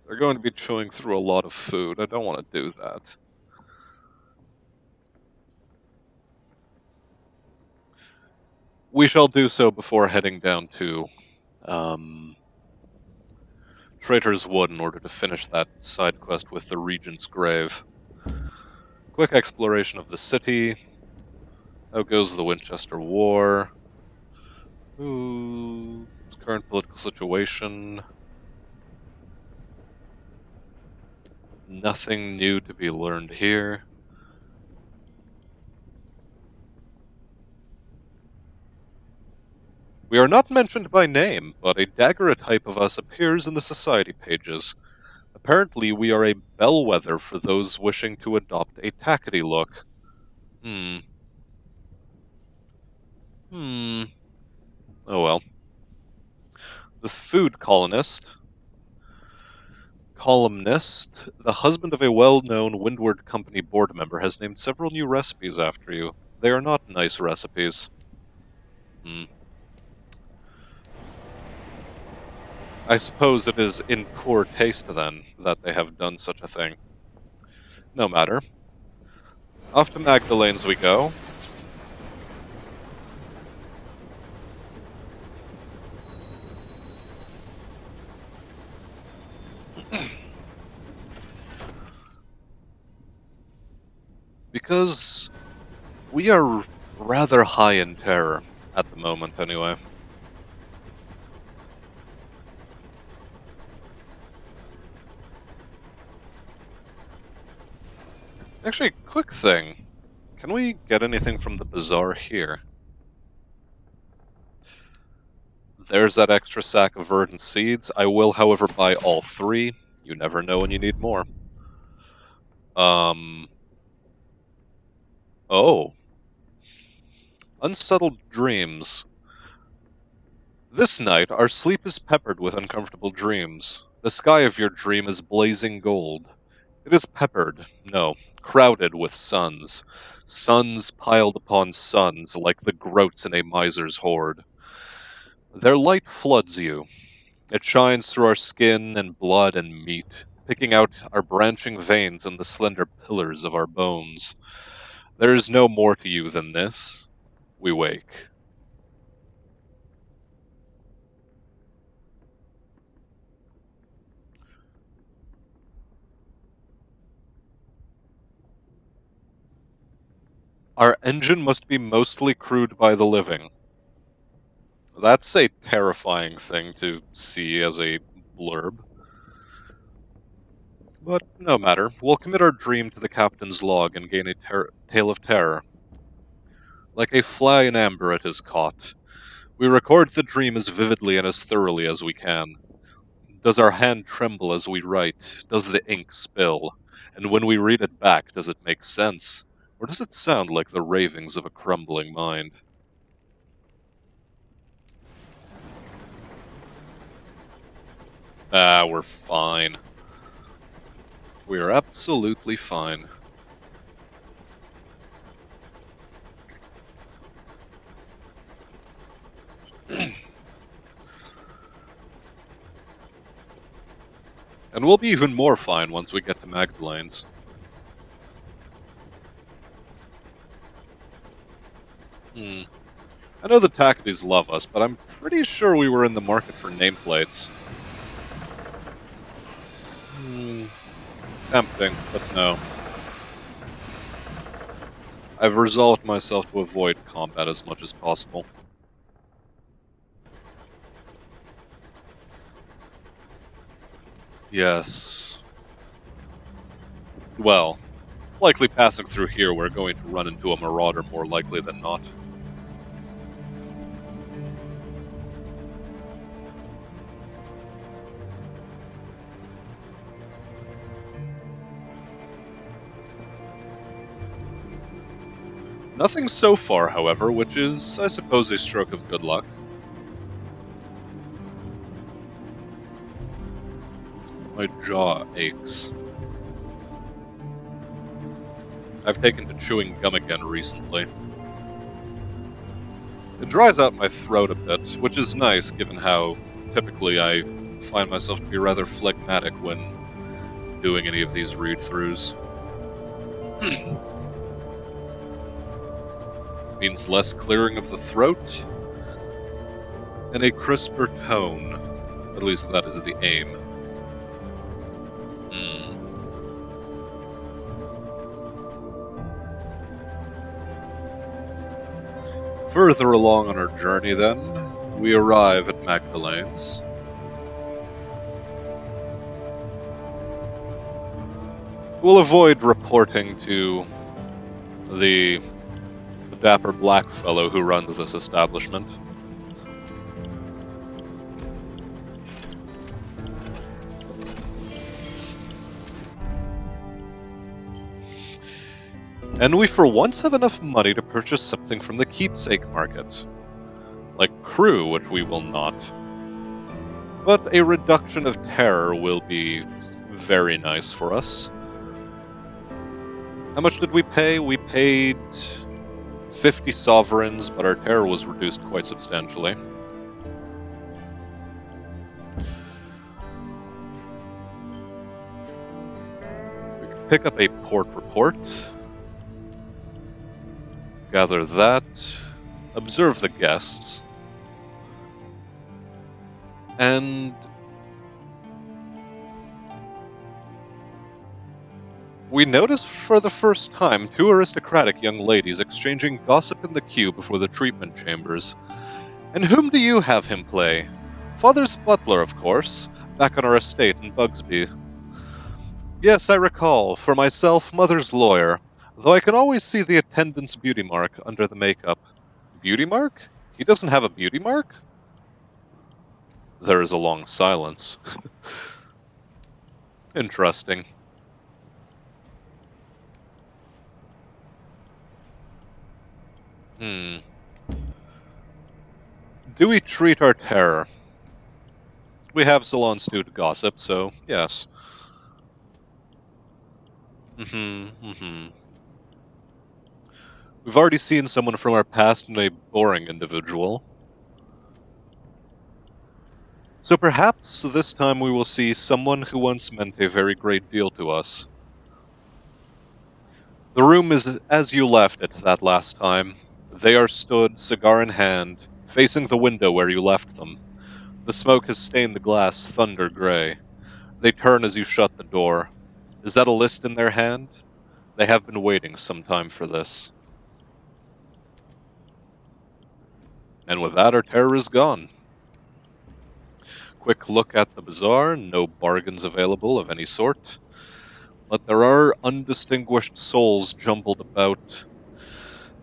they're going to be chewing through a lot of food. I don't want to do that. We shall do so before heading down to Traitor's Wood in order to finish that side quest with the Regent's Grave. Quick exploration of the city. How goes the Winchester War? Ooh, current political situation. Nothing new to be learned here. We are not mentioned by name, but a dagger type of us appears in the society pages. Apparently, we are a bellwether for those wishing to adopt a tackety look. Hmm. Hmm. Oh well. The food columnist, the husband of a well-known Windward Company board member, has named several new recipes after you. They are not nice recipes. Hmm. I suppose it is in poor taste, then, that they have done such a thing. No matter. Off to Magdalene's we go. Because we are rather high in terror, at the moment anyway. Actually, quick thing. Can we get anything from the bazaar here? There's that extra sack of verdant seeds. I will, however, buy all 3. You never know when you need more. Oh. Unsettled dreams. This night, our sleep is peppered with uncomfortable dreams. The sky of your dream is blazing gold. It is peppered, no, crowded with suns. Suns piled upon suns, like the groats in a miser's hoard. Their light floods you. It shines through our skin and blood and meat, picking out our branching veins and the slender pillars of our bones. There is no more to you than this. We wake. Our engine must be mostly crewed by the living. That's a terrifying thing to see as a blurb. But no matter. We'll commit our dream to the captain's log and gain a tale of terror. Like a fly in amber it is caught. We record the dream as vividly and as thoroughly as we can. Does our hand tremble as we write? Does the ink spill? And when we read it back, does it make sense? Or does it sound like the ravings of a crumbling mind? Ah, we're fine. We are absolutely fine. And we'll be even more fine once we get to Magdalene's. I know the Tacketies love us, but I'm pretty sure we were in the market for nameplates. Tempting, but no. I've resolved myself to avoid combat as much as possible. Yes. Well, likely passing through here, we're going to run into a marauder more likely than not. Nothing so far, however, which is, I suppose, a stroke of good luck. My jaw aches. I've taken to chewing gum again recently. It dries out my throat a bit, which is nice given how typically I find myself to be rather phlegmatic when doing any of these read-throughs. Means less clearing of the throat, and a crisper tone. At least that is the aim. Further along on our journey, then, we arrive at Magdalene's. We'll avoid reporting to the dapper black fellow who runs this establishment. And we for once have enough money to purchase something from the keepsake market. Like crew, which we will not. But a reduction of terror will be very nice for us. How much did we pay? We paid 50 sovereigns, but our terror was reduced quite substantially. We can pick up a port report. Gather that. Observe the guests. And we notice for the first time 2 aristocratic young ladies exchanging gossip in the queue before the treatment chambers. And whom do you have him play? Father's butler, of course, back on our estate in Bugsby. Yes, I recall. For myself, Mother's lawyer, though I can always see the attendant's beauty mark under the makeup. Beauty mark? He doesn't have a beauty mark? There is a long silence. Interesting. Do we treat our terror? We have salon stewed gossip, so yes. We've already seen someone from our past and a boring individual. So perhaps this time we will see someone who once meant a very great deal to us. The room is as you left it that last time. They are stood, cigar in hand, facing the window where you left them. The smoke has stained the glass thunder gray. They turn as you shut the door. Is that a list in their hand? They have been waiting some time for this. And with that, our terror is gone. Quick look at the bazaar, no bargains available of any sort. But there are undistinguished souls jumbled about.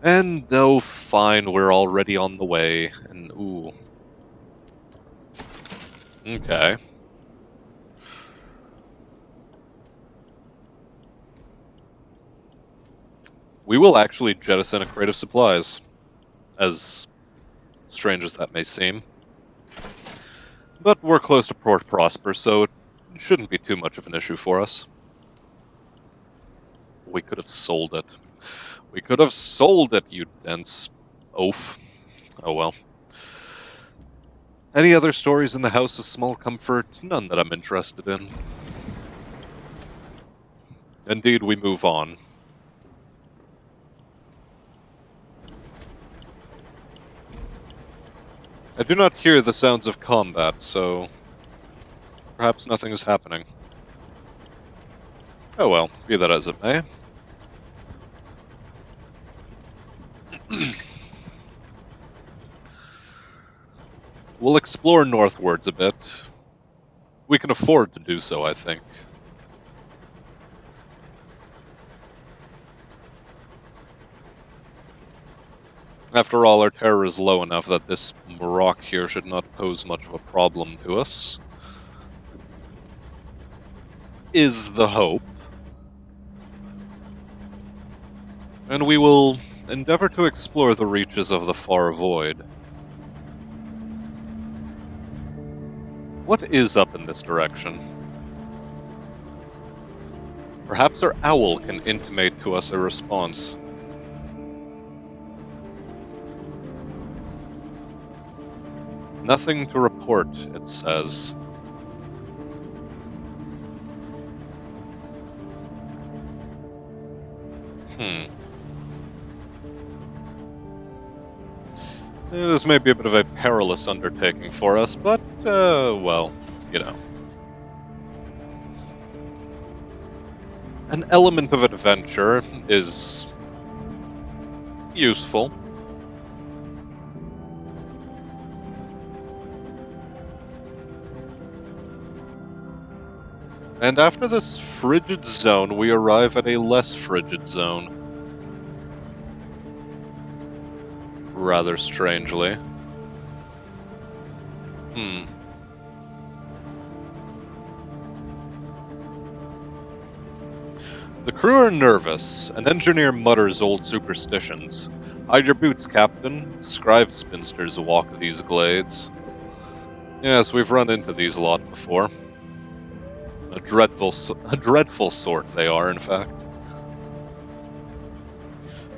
And, oh, fine, we're already on the way. And, ooh. Okay. We will actually jettison a crate of supplies. As strange as that may seem. But we're close to Port Prosper, so it shouldn't be too much of an issue for us. We could have sold it. We could have sold it, you dense oaf. Oh well. Any other stories in the House of Small Comfort? None that I'm interested in. Indeed, we move on. I do not hear the sounds of combat, so perhaps nothing is happening. Oh well, be that as it may. We'll explore northwards a bit. We can afford to do so, I think. After all, our terror is low enough that this rock here should not pose much of a problem to us. Is the hope. And we will endeavor to explore the reaches of the far void. What is up in this direction? Perhaps our owl can intimate to us a response. Nothing to report, it says. This may be a bit of a perilous undertaking for us, but, well, you know. An element of adventure is useful. And after this frigid zone, we arrive at a less frigid zone. Rather strangely. The crew are nervous. An engineer mutters old superstitions. Hide your boots, Captain. Scribe spinsters walk these glades. Yes, we've run into these a lot before. A dreadful sort they are, in fact.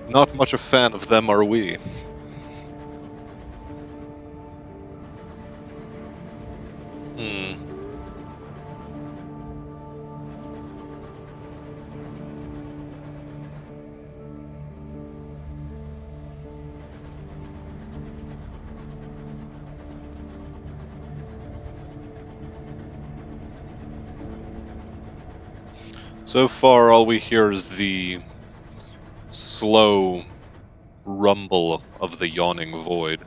Not much a fan of them are we. So far, all we hear is the slow rumble of the yawning void.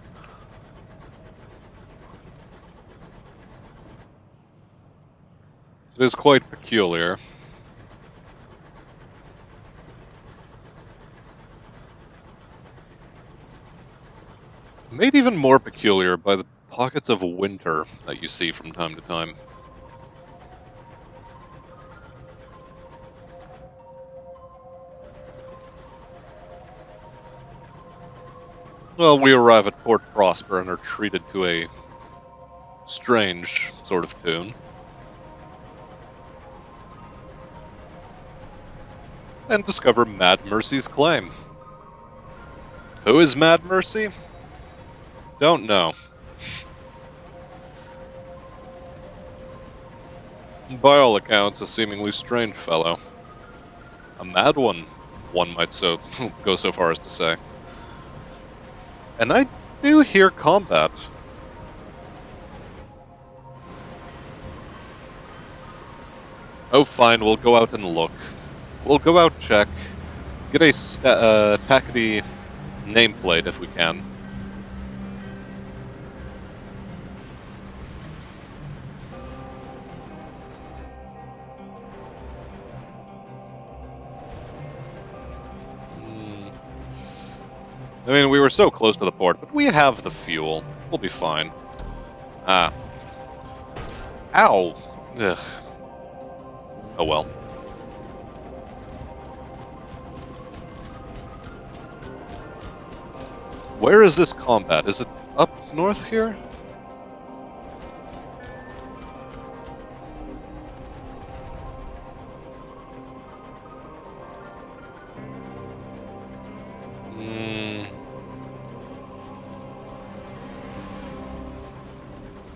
It is quite peculiar. Made even more peculiar by the pockets of winter that you see from time to time. Well, we arrive at Port Prosper and are treated to a strange sort of tune. And discover Mad Mercy's claim. Who is Mad Mercy? Don't know. By all accounts, a seemingly strange fellow. A mad one might go so far as to say. And I do hear combat. Oh, fine, we'll go out and look. We'll go out, check. Get a tackety nameplate if we can. I mean, we were so close to the port, but we have the fuel. We'll be fine. Ah. Ow! Ugh. Oh well. Where is this combat? Is it up north here?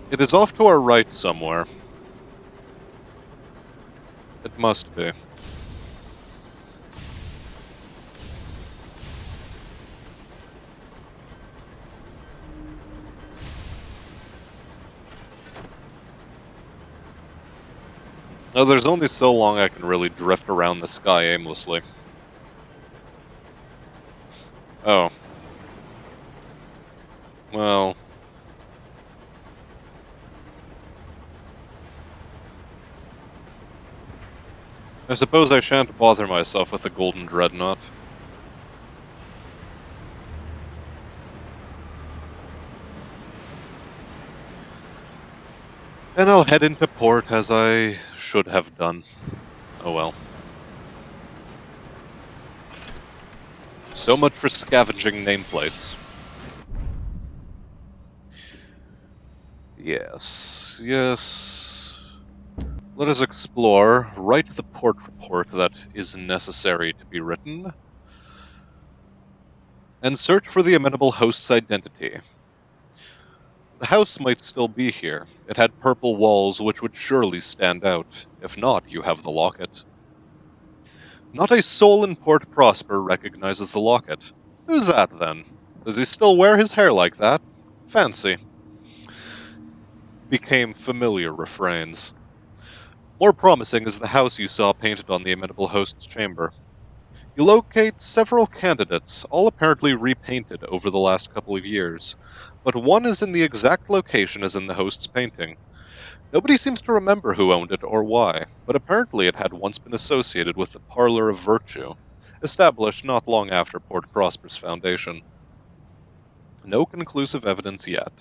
It is off to our right somewhere. It must be. No, there's only so long I can really drift around the sky aimlessly. Oh. Well. I suppose I shan't bother myself with the Golden Dreadnought. And I'll head into port as I should have done. Oh well. So much for scavenging nameplates. Yes, yes. Let us explore, write the port report that is necessary to be written, and search for the Amenable Host's identity. The house might still be here. It had purple walls which would surely stand out. If not, you have the locket. Not a soul in Port Prosper recognizes the locket. Who's that, then? Does he still wear his hair like that? Fancy. Became familiar refrains. More promising is the house you saw painted on the Amenable Host's chamber. You locate several candidates, all apparently repainted over the last couple of years, but one is in the exact location as in the host's painting. Nobody seems to remember who owned it or why, but apparently it had once been associated with the Parlor of Virtue, established not long after Port Prosper's foundation. No conclusive evidence yet.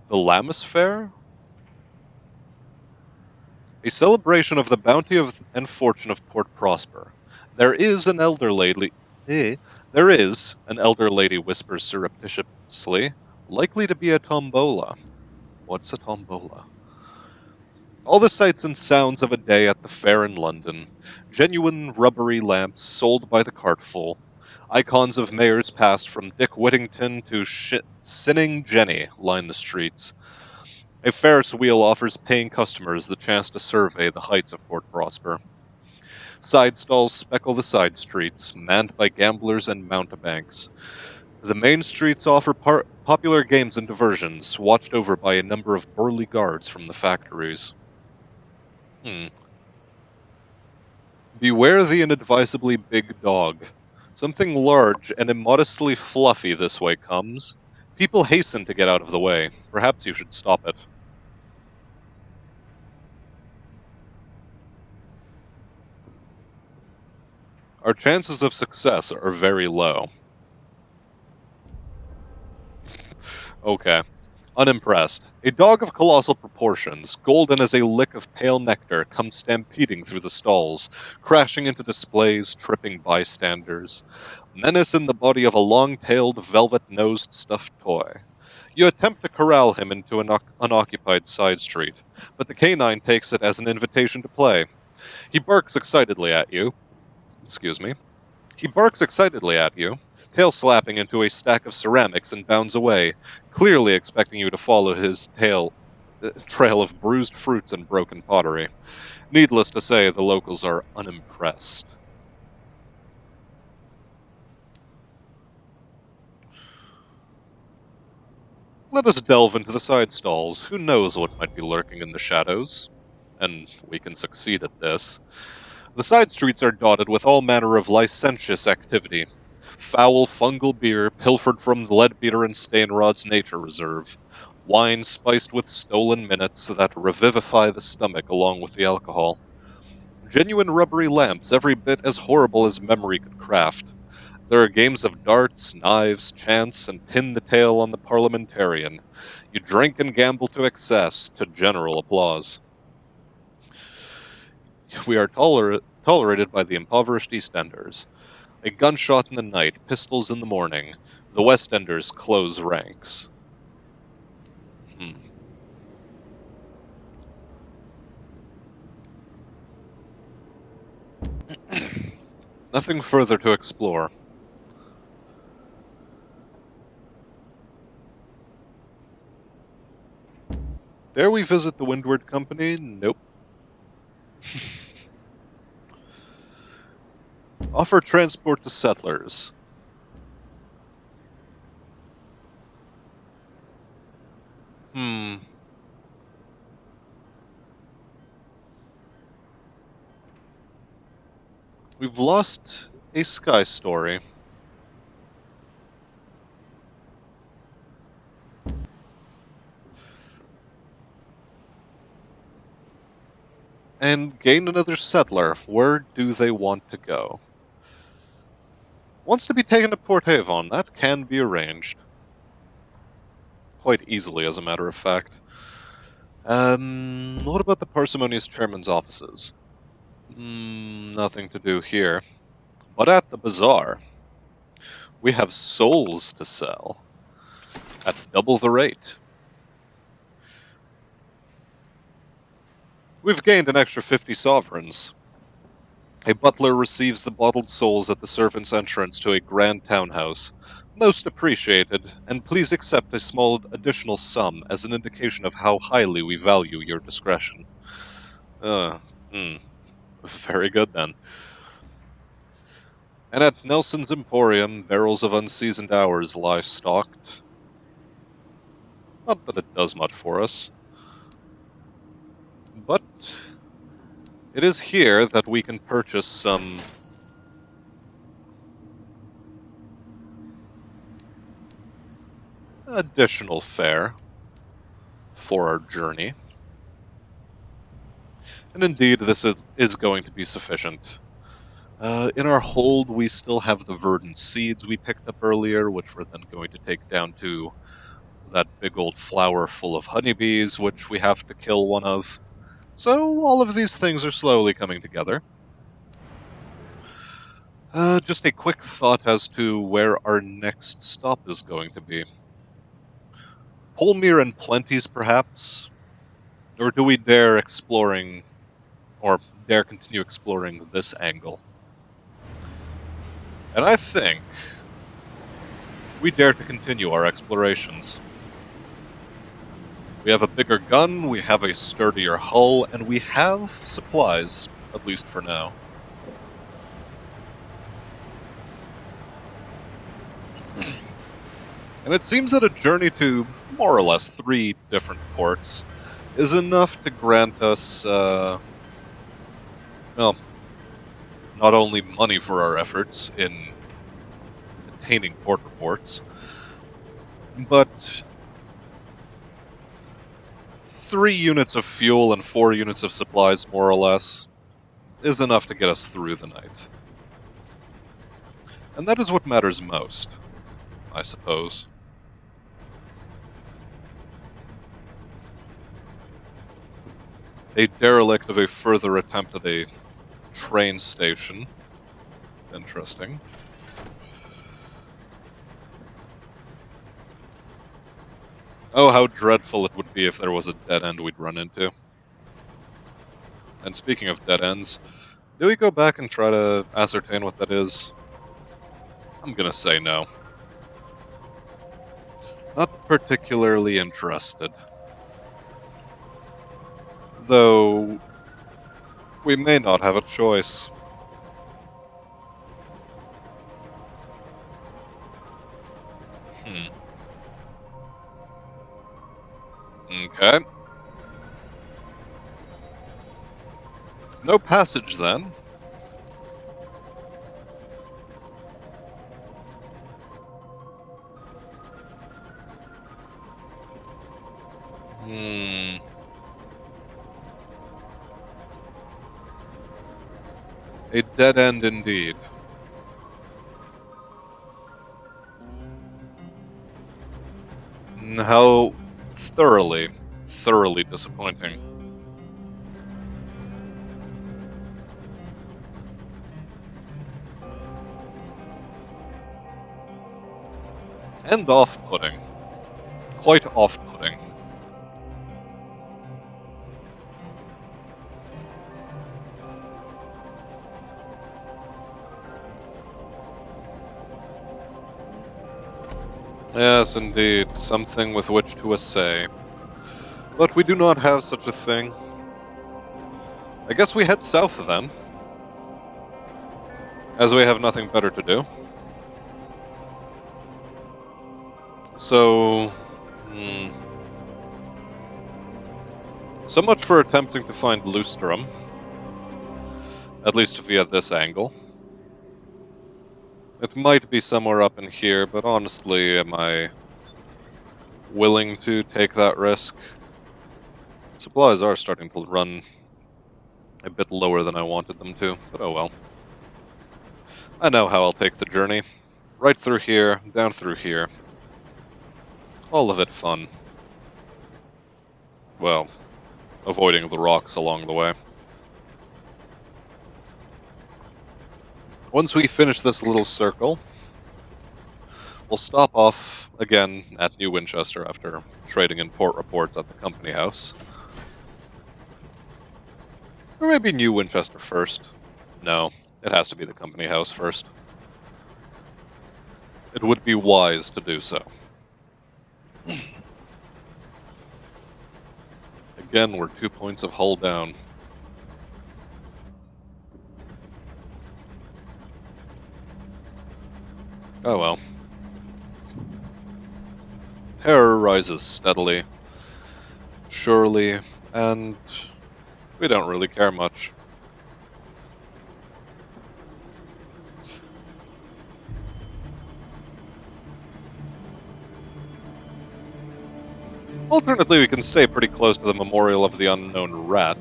The Lammas Fair? A celebration of the bounty and fortune of Port Prosper. There is an elder lady. There is, an elder lady whispers surreptitiously, likely to be a tombola. What's a tombola? All the sights and sounds of a day at the fair in London. Genuine rubbery lamps sold by the cartful. Icons of mayors past from Dick Whittington to Sinning Jenny line the streets. A Ferris wheel offers paying customers the chance to survey the heights of Port Prosper. Side stalls speckle the side streets, manned by gamblers and mountebanks. The main streets offer popular games and diversions, watched over by a number of burly guards from the factories. Beware the inadvisably big dog. Something large and immodestly fluffy this way comes. People hasten to get out of the way. Perhaps you should stop it. Our chances of success are very low. Okay. Unimpressed. A dog of colossal proportions, golden as a lick of pale nectar, comes stampeding through the stalls, crashing into displays, tripping bystanders. Menace in the body of a long-tailed, velvet-nosed stuffed toy. You attempt to corral him into an unoccupied side street, but the canine takes it as an invitation to play. He barks excitedly at you. Excuse me. He barks excitedly at you, tail slapping into a stack of ceramics, and bounds away, clearly expecting you to follow his trail of bruised fruits and broken pottery. Needless to say, the locals are unimpressed. Let us delve into the side stalls. Who knows what might be lurking in the shadows? And we can succeed at this. The side streets are dotted with all manner of licentious activity. Foul fungal beer pilfered from Leadbeater and Stainrod's nature reserve. Wine spiced with stolen minutes that revivify the stomach along with the alcohol. Genuine rubbery lamps every bit as horrible as memory could craft. There are games of darts, knives, chance, and pin the tail on the parliamentarian. You drink and gamble to excess, to general applause. We are tolerated by the impoverished East Enders. A gunshot in the night, pistols in the morning. The West Enders close ranks. Nothing further to explore. Dare we visit the Windward Company? Nope. Offer transport to settlers. We've lost a Sky Story. And gain another settler. Where do they want to go? Wants to be taken to Port Avon. That can be arranged. Quite easily, as a matter of fact. What about the Parsimonious Chairman's offices? Nothing to do here. But at the bazaar, we have souls to sell. At double the rate. We've gained an extra 50 sovereigns. A butler receives the bottled souls at the servants' entrance to a grand townhouse. Most appreciated, and please accept a small additional sum as an indication of how highly we value your discretion. Very good then. And at Nelson's Emporium, barrels of unseasoned hours lie stocked. Not that it does much for us. But it is here that we can purchase some additional fare. for our journey. And indeed, this is going to be sufficient. In our hold, we still have the verdant seeds we picked up earlier, which we're then going to take down to that big old flower full of honeybees, which we have to kill one of. So all of these things are slowly coming together. Just a quick thought as to where our next stop is going to be. Polmir and Plenty's, perhaps? Or do we dare exploring, or dare continue exploring this angle? And I think we dare to continue our explorations. We have a bigger gun, we have a sturdier hull, and we have supplies, at least for now. And it seems that a journey to more or less 3 different ports is enough to grant us, well, not only money for our efforts in attaining port reports, but 3 units of fuel and 4 units of supplies, more or less, is enough to get us through the night. And that is what matters most, I suppose. A derelict of a further attempt at a train station. Interesting. Oh, how dreadful it would be if there was a dead end we'd run into. And speaking of dead ends, do we go back and try to ascertain what that is? I'm gonna say no. Not particularly interested. Though, we may not have a choice. Okay. No passage, then. A dead end indeed. How thoroughly disappointing. And off-putting. Quite off-putting. Yes, indeed, something with which to essay. But we do not have such a thing. I guess we head south then, as we have nothing better to do. So, so much for attempting to find Lustrum, at least via this angle. It might be somewhere up in here, but honestly, am I willing to take that risk? Supplies are starting to run a bit lower than I wanted them to, but oh well. I know how I'll take the journey. Right through here, down through here. All of it fun. Well, avoiding the rocks along the way. Once we finish this little circle, we'll stop off again at New Winchester after trading in port reports at the company house. Or maybe New Winchester first. No, it has to be the company house first. It would be wise to do so. Again, we're 2 points of hull down. Oh well. Terror rises steadily, surely, and we don't really care much. Alternately, we can stay pretty close to the Memorial of the Unknown Rat.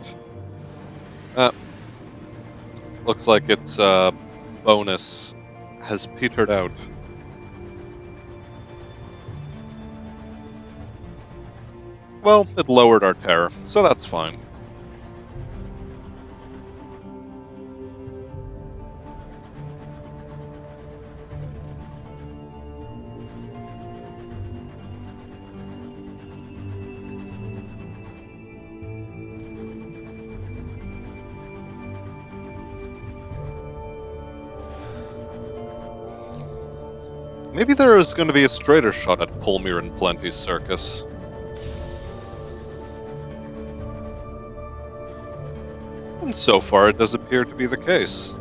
Looks like its bonus has petered out. Well, it lowered our terror, so that's fine. Maybe there is going to be a straighter shot at Polmir and Plenty's circus. And so far it does appear to be the case.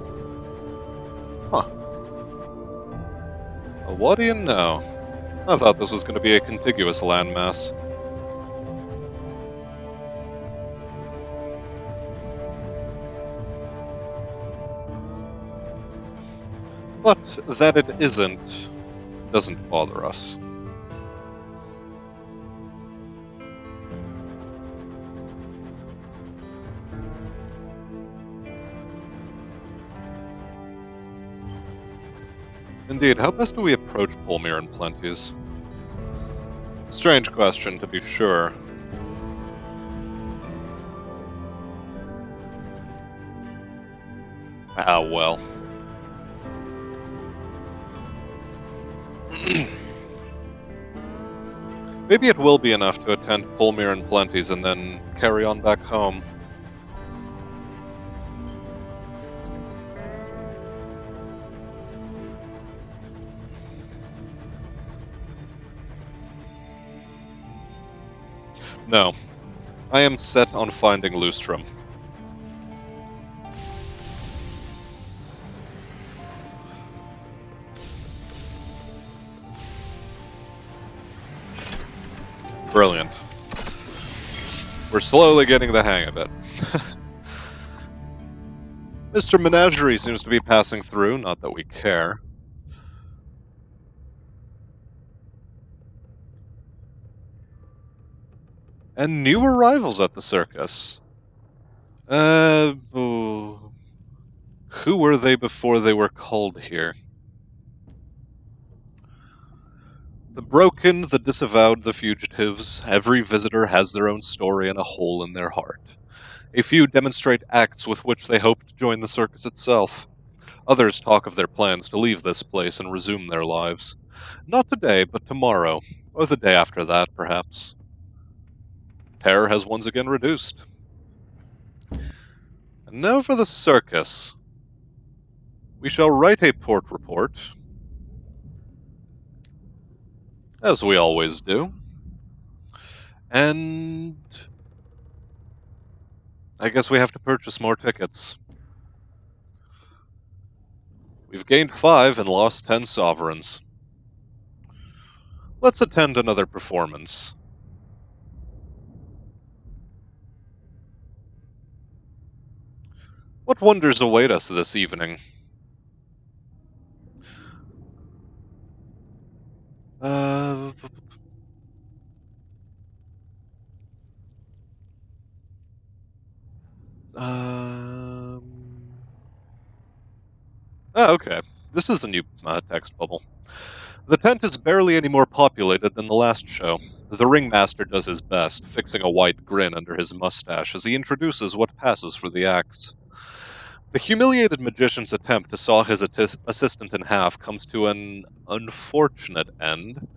Huh. Well, what do you know? I thought this was going to be a contiguous landmass. But that it isn't doesn't bother us. Indeed, how best do we approach Polmir and Plenty's? Strange question, to be sure. Ah, well. Maybe it will be enough to attend Polmir and Plenty's and then carry on back home. No. I am set on finding Lustrum. Brilliant. We're slowly getting the hang of it. Mr. Menagerie seems to be passing through, not that we care. And new arrivals at the circus. Who were they before they were called here? The broken, the disavowed, the fugitives, every visitor has their own story and a hole in their heart. A few demonstrate acts with which they hope to join the circus itself. Others talk of their plans to leave this place and resume their lives. Not today, but tomorrow, or the day after that, perhaps. Terror has once again reduced. And now for the circus. We shall write a port report, as we always do. And I guess we have to purchase more tickets. We've gained 5 and lost 10 sovereigns. Let's attend another performance. What wonders await us this evening? Okay. This is a new text bubble. The tent is barely any more populated than the last show. The ringmaster does his best, fixing a wide grin under his mustache as he introduces what passes for the acts. The humiliated magician's attempt to saw his assistant in half comes to an unfortunate end.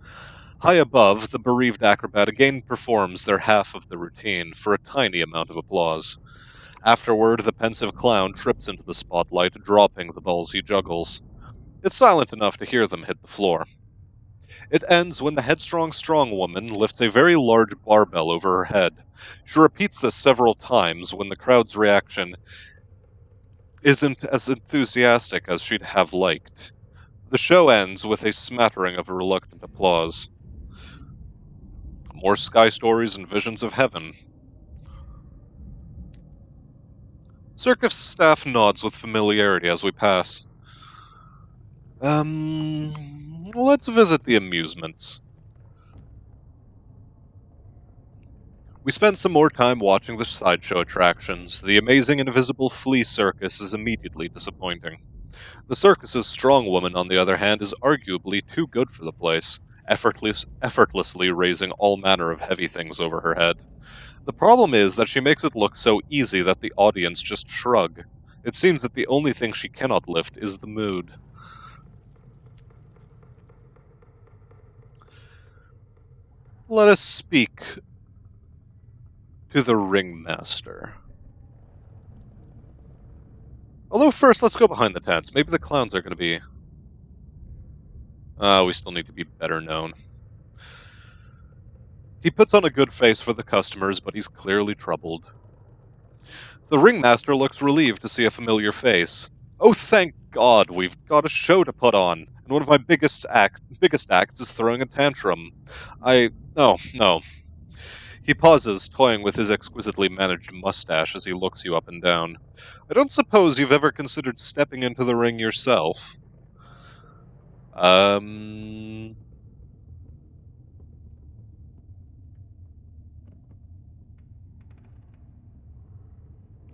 High above, the bereaved acrobat again performs their half of the routine for a tiny amount of applause. Afterward, the pensive clown trips into the spotlight, dropping the balls he juggles. It's silent enough to hear them hit the floor. It ends when the headstrong strong woman lifts a very large barbell over her head. She repeats this several times when the crowd's reaction isn't as enthusiastic as she'd have liked. The show ends with a smattering of reluctant applause. More sky stories and visions of heaven. Circus staff nods with familiarity as we pass. Let's visit the amusements. We spend some more time watching the sideshow attractions. The amazing invisible flea circus is immediately disappointing. The circus's strong woman, on the other hand, is arguably too good for the place, effortlessly raising all manner of heavy things over her head. The problem is that she makes it look so easy that the audience just shrug. It seems that the only thing she cannot lift is the mood. Let us speak to the ringmaster. Although first, let's go behind the tents. Maybe the clowns are going to be... we still need to be better known. He puts on a good face for the customers, but he's clearly troubled. The ringmaster looks relieved to see a familiar face. Oh, thank God, we've got a show to put on, and one of my biggest acts is throwing a tantrum. No. He pauses, toying with his exquisitely managed mustache as he looks you up and down. I don't suppose you've ever considered stepping into the ring yourself.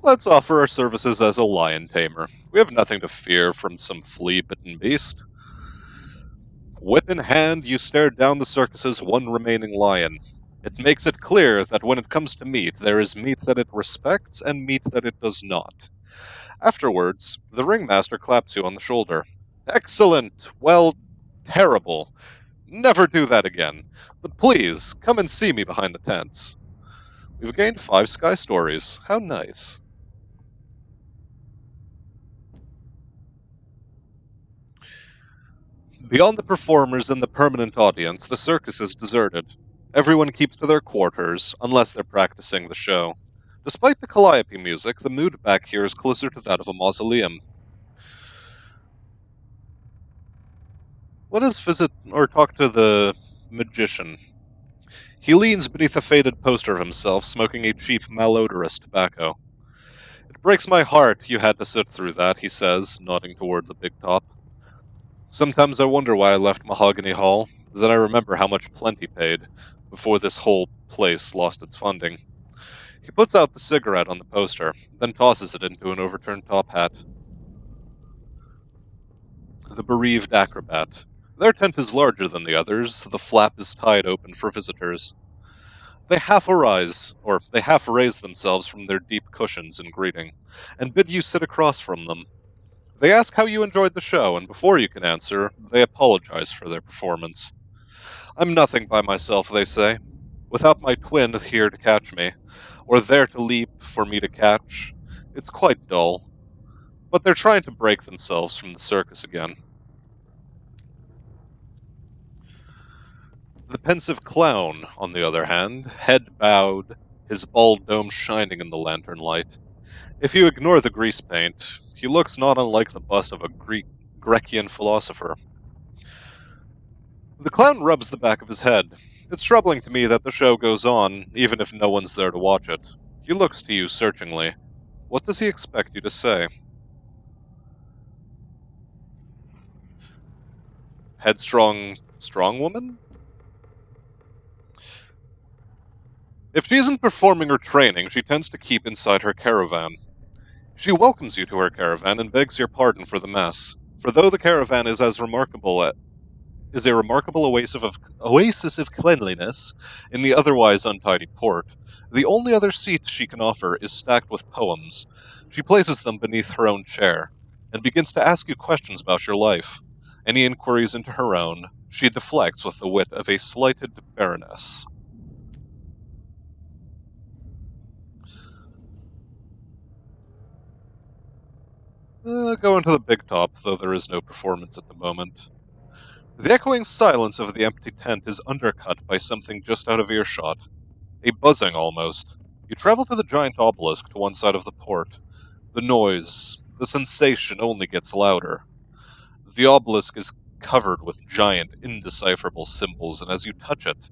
Let's offer our services as a lion tamer. We have nothing to fear from some flea-bitten beast. Whip in hand, you stare down the circus's one remaining lion. It makes it clear that when it comes to meat, there is meat that it respects and meat that it does not. Afterwards, the ringmaster claps you on the shoulder. Excellent! Well, terrible. Never do that again. But please, come and see me behind the tents. We've gained 5 sky stories. How nice. Beyond the performers and the permanent audience, the circus is deserted. Everyone keeps to their quarters, unless they're practicing the show. Despite the calliope music, the mood back here is closer to that of a mausoleum. Let us visit or talk to the magician. He leans beneath a faded poster of himself, smoking a cheap, malodorous tobacco. It breaks my heart you had to sit through that, he says, nodding toward the big top. Sometimes I wonder why I left Mahogany Hall, then I remember how much Plenty paid, before this whole place lost its funding. He puts out the cigarette on the poster, then tosses it into an overturned top hat. The bereaved acrobat. Their tent is larger than the others, the flap is tied open for visitors. They half raise themselves from their deep cushions in greeting, and bid you sit across from them. They ask how you enjoyed the show, and before you can answer, they apologize for their performance. I'm nothing by myself, they say, without my twin here to catch me, or there to leap for me to catch. It's quite dull. But they're trying to break themselves from the circus again. The pensive clown, on the other hand, head bowed, his bald dome shining in the lantern light. If you ignore the grease paint, he looks not unlike the bust of a Grecian philosopher. The clown rubs the back of his head. It's troubling to me that the show goes on, even if no one's there to watch it. He looks to you searchingly. What does he expect you to say? Headstrong, strong woman? If she isn't performing or training, she tends to keep inside her caravan. She welcomes you to her caravan and begs your pardon for the mess. For though the caravan is a remarkable oasis of cleanliness in the otherwise untidy port, the only other seat she can offer is stacked with poems. She places them beneath her own chair, and begins to ask you questions about your life. Any inquiries into her own, she deflects with the wit of a slighted baroness. Go into the big top, though there is no performance at the moment. The echoing silence of the empty tent is undercut by something just out of earshot. A buzzing, almost. You travel to the giant obelisk to one side of the port. The noise, the sensation only gets louder. The obelisk is covered with giant, indecipherable symbols, and as you touch it,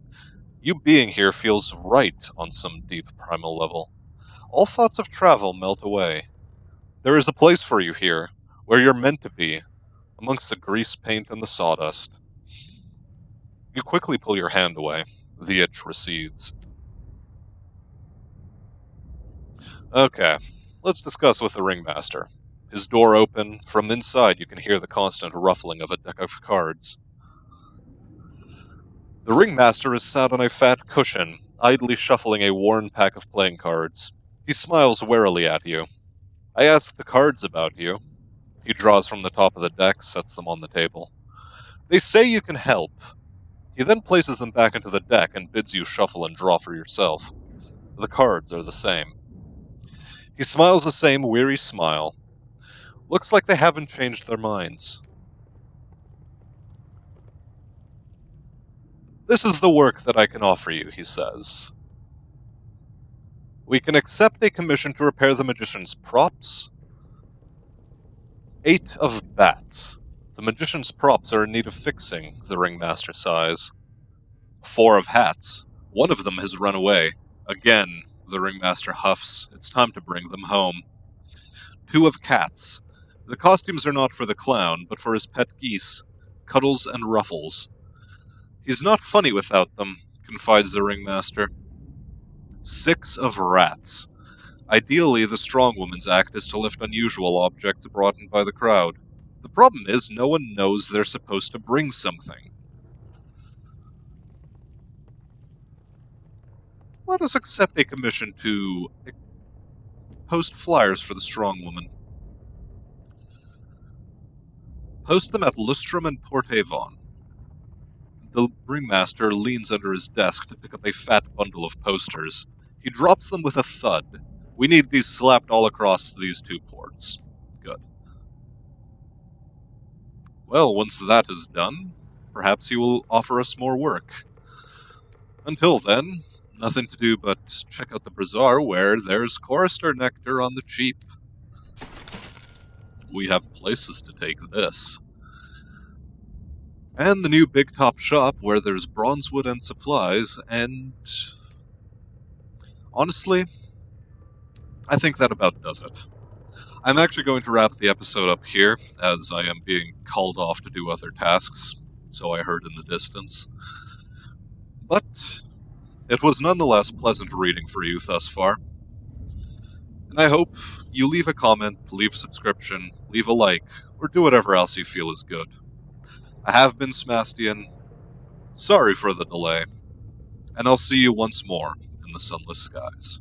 you being here feels right on some deep primal level. All thoughts of travel melt away. There is a place for you here, where you're meant to be, amongst the grease paint and the sawdust. You quickly pull your hand away. The itch recedes. Okay, let's discuss with the ringmaster. His door open, from inside you can hear the constant ruffling of a deck of cards. The ringmaster is sat on a fat cushion, idly shuffling a worn pack of playing cards. He smiles warily at you. I ask the cards about you. He draws from the top of the deck, sets them on the table. They say you can help. He then places them back into the deck and bids you shuffle and draw for yourself. The cards are the same. He smiles the same weary smile. Looks like they haven't changed their minds. This is the work that I can offer you, he says. We can accept a commission to repair the magician's props. 8 of bats. The magician's props are in need of fixing, the ringmaster sighs. 4 of hats. One of them has run away. Again, the ringmaster huffs. It's time to bring them home. 2 of cats. The costumes are not for the clown, but for his pet geese, Cuddles and Ruffles. He's not funny without them, confides the ringmaster. 6 of rats. Ideally, the strong woman's act is to lift unusual objects brought in by the crowd. The problem is, no one knows they're supposed to bring something. Let us accept a commission to post flyers for the strong woman. Post them at Lustrum and Port Avon. The ringmaster leans under his desk to pick up a fat bundle of posters. He drops them with a thud. We need these slapped all across these 2 ports. Good. Well, once that is done, perhaps you will offer us more work. Until then, nothing to do but check out the bazaar where there's chorister nectar on the cheap. We have places to take this. And the new big top shop where there's bronzewood and supplies, and honestly, I think that about does it. I'm actually going to wrap the episode up here, as I am being called off to do other tasks, so I heard in the distance. But it was nonetheless pleasant reading for you thus far. And I hope you leave a comment, leave a subscription, leave a like, or do whatever else you feel is good. I have been Smastian. Sorry for the delay, and I'll see you once more in the Sunless Skies.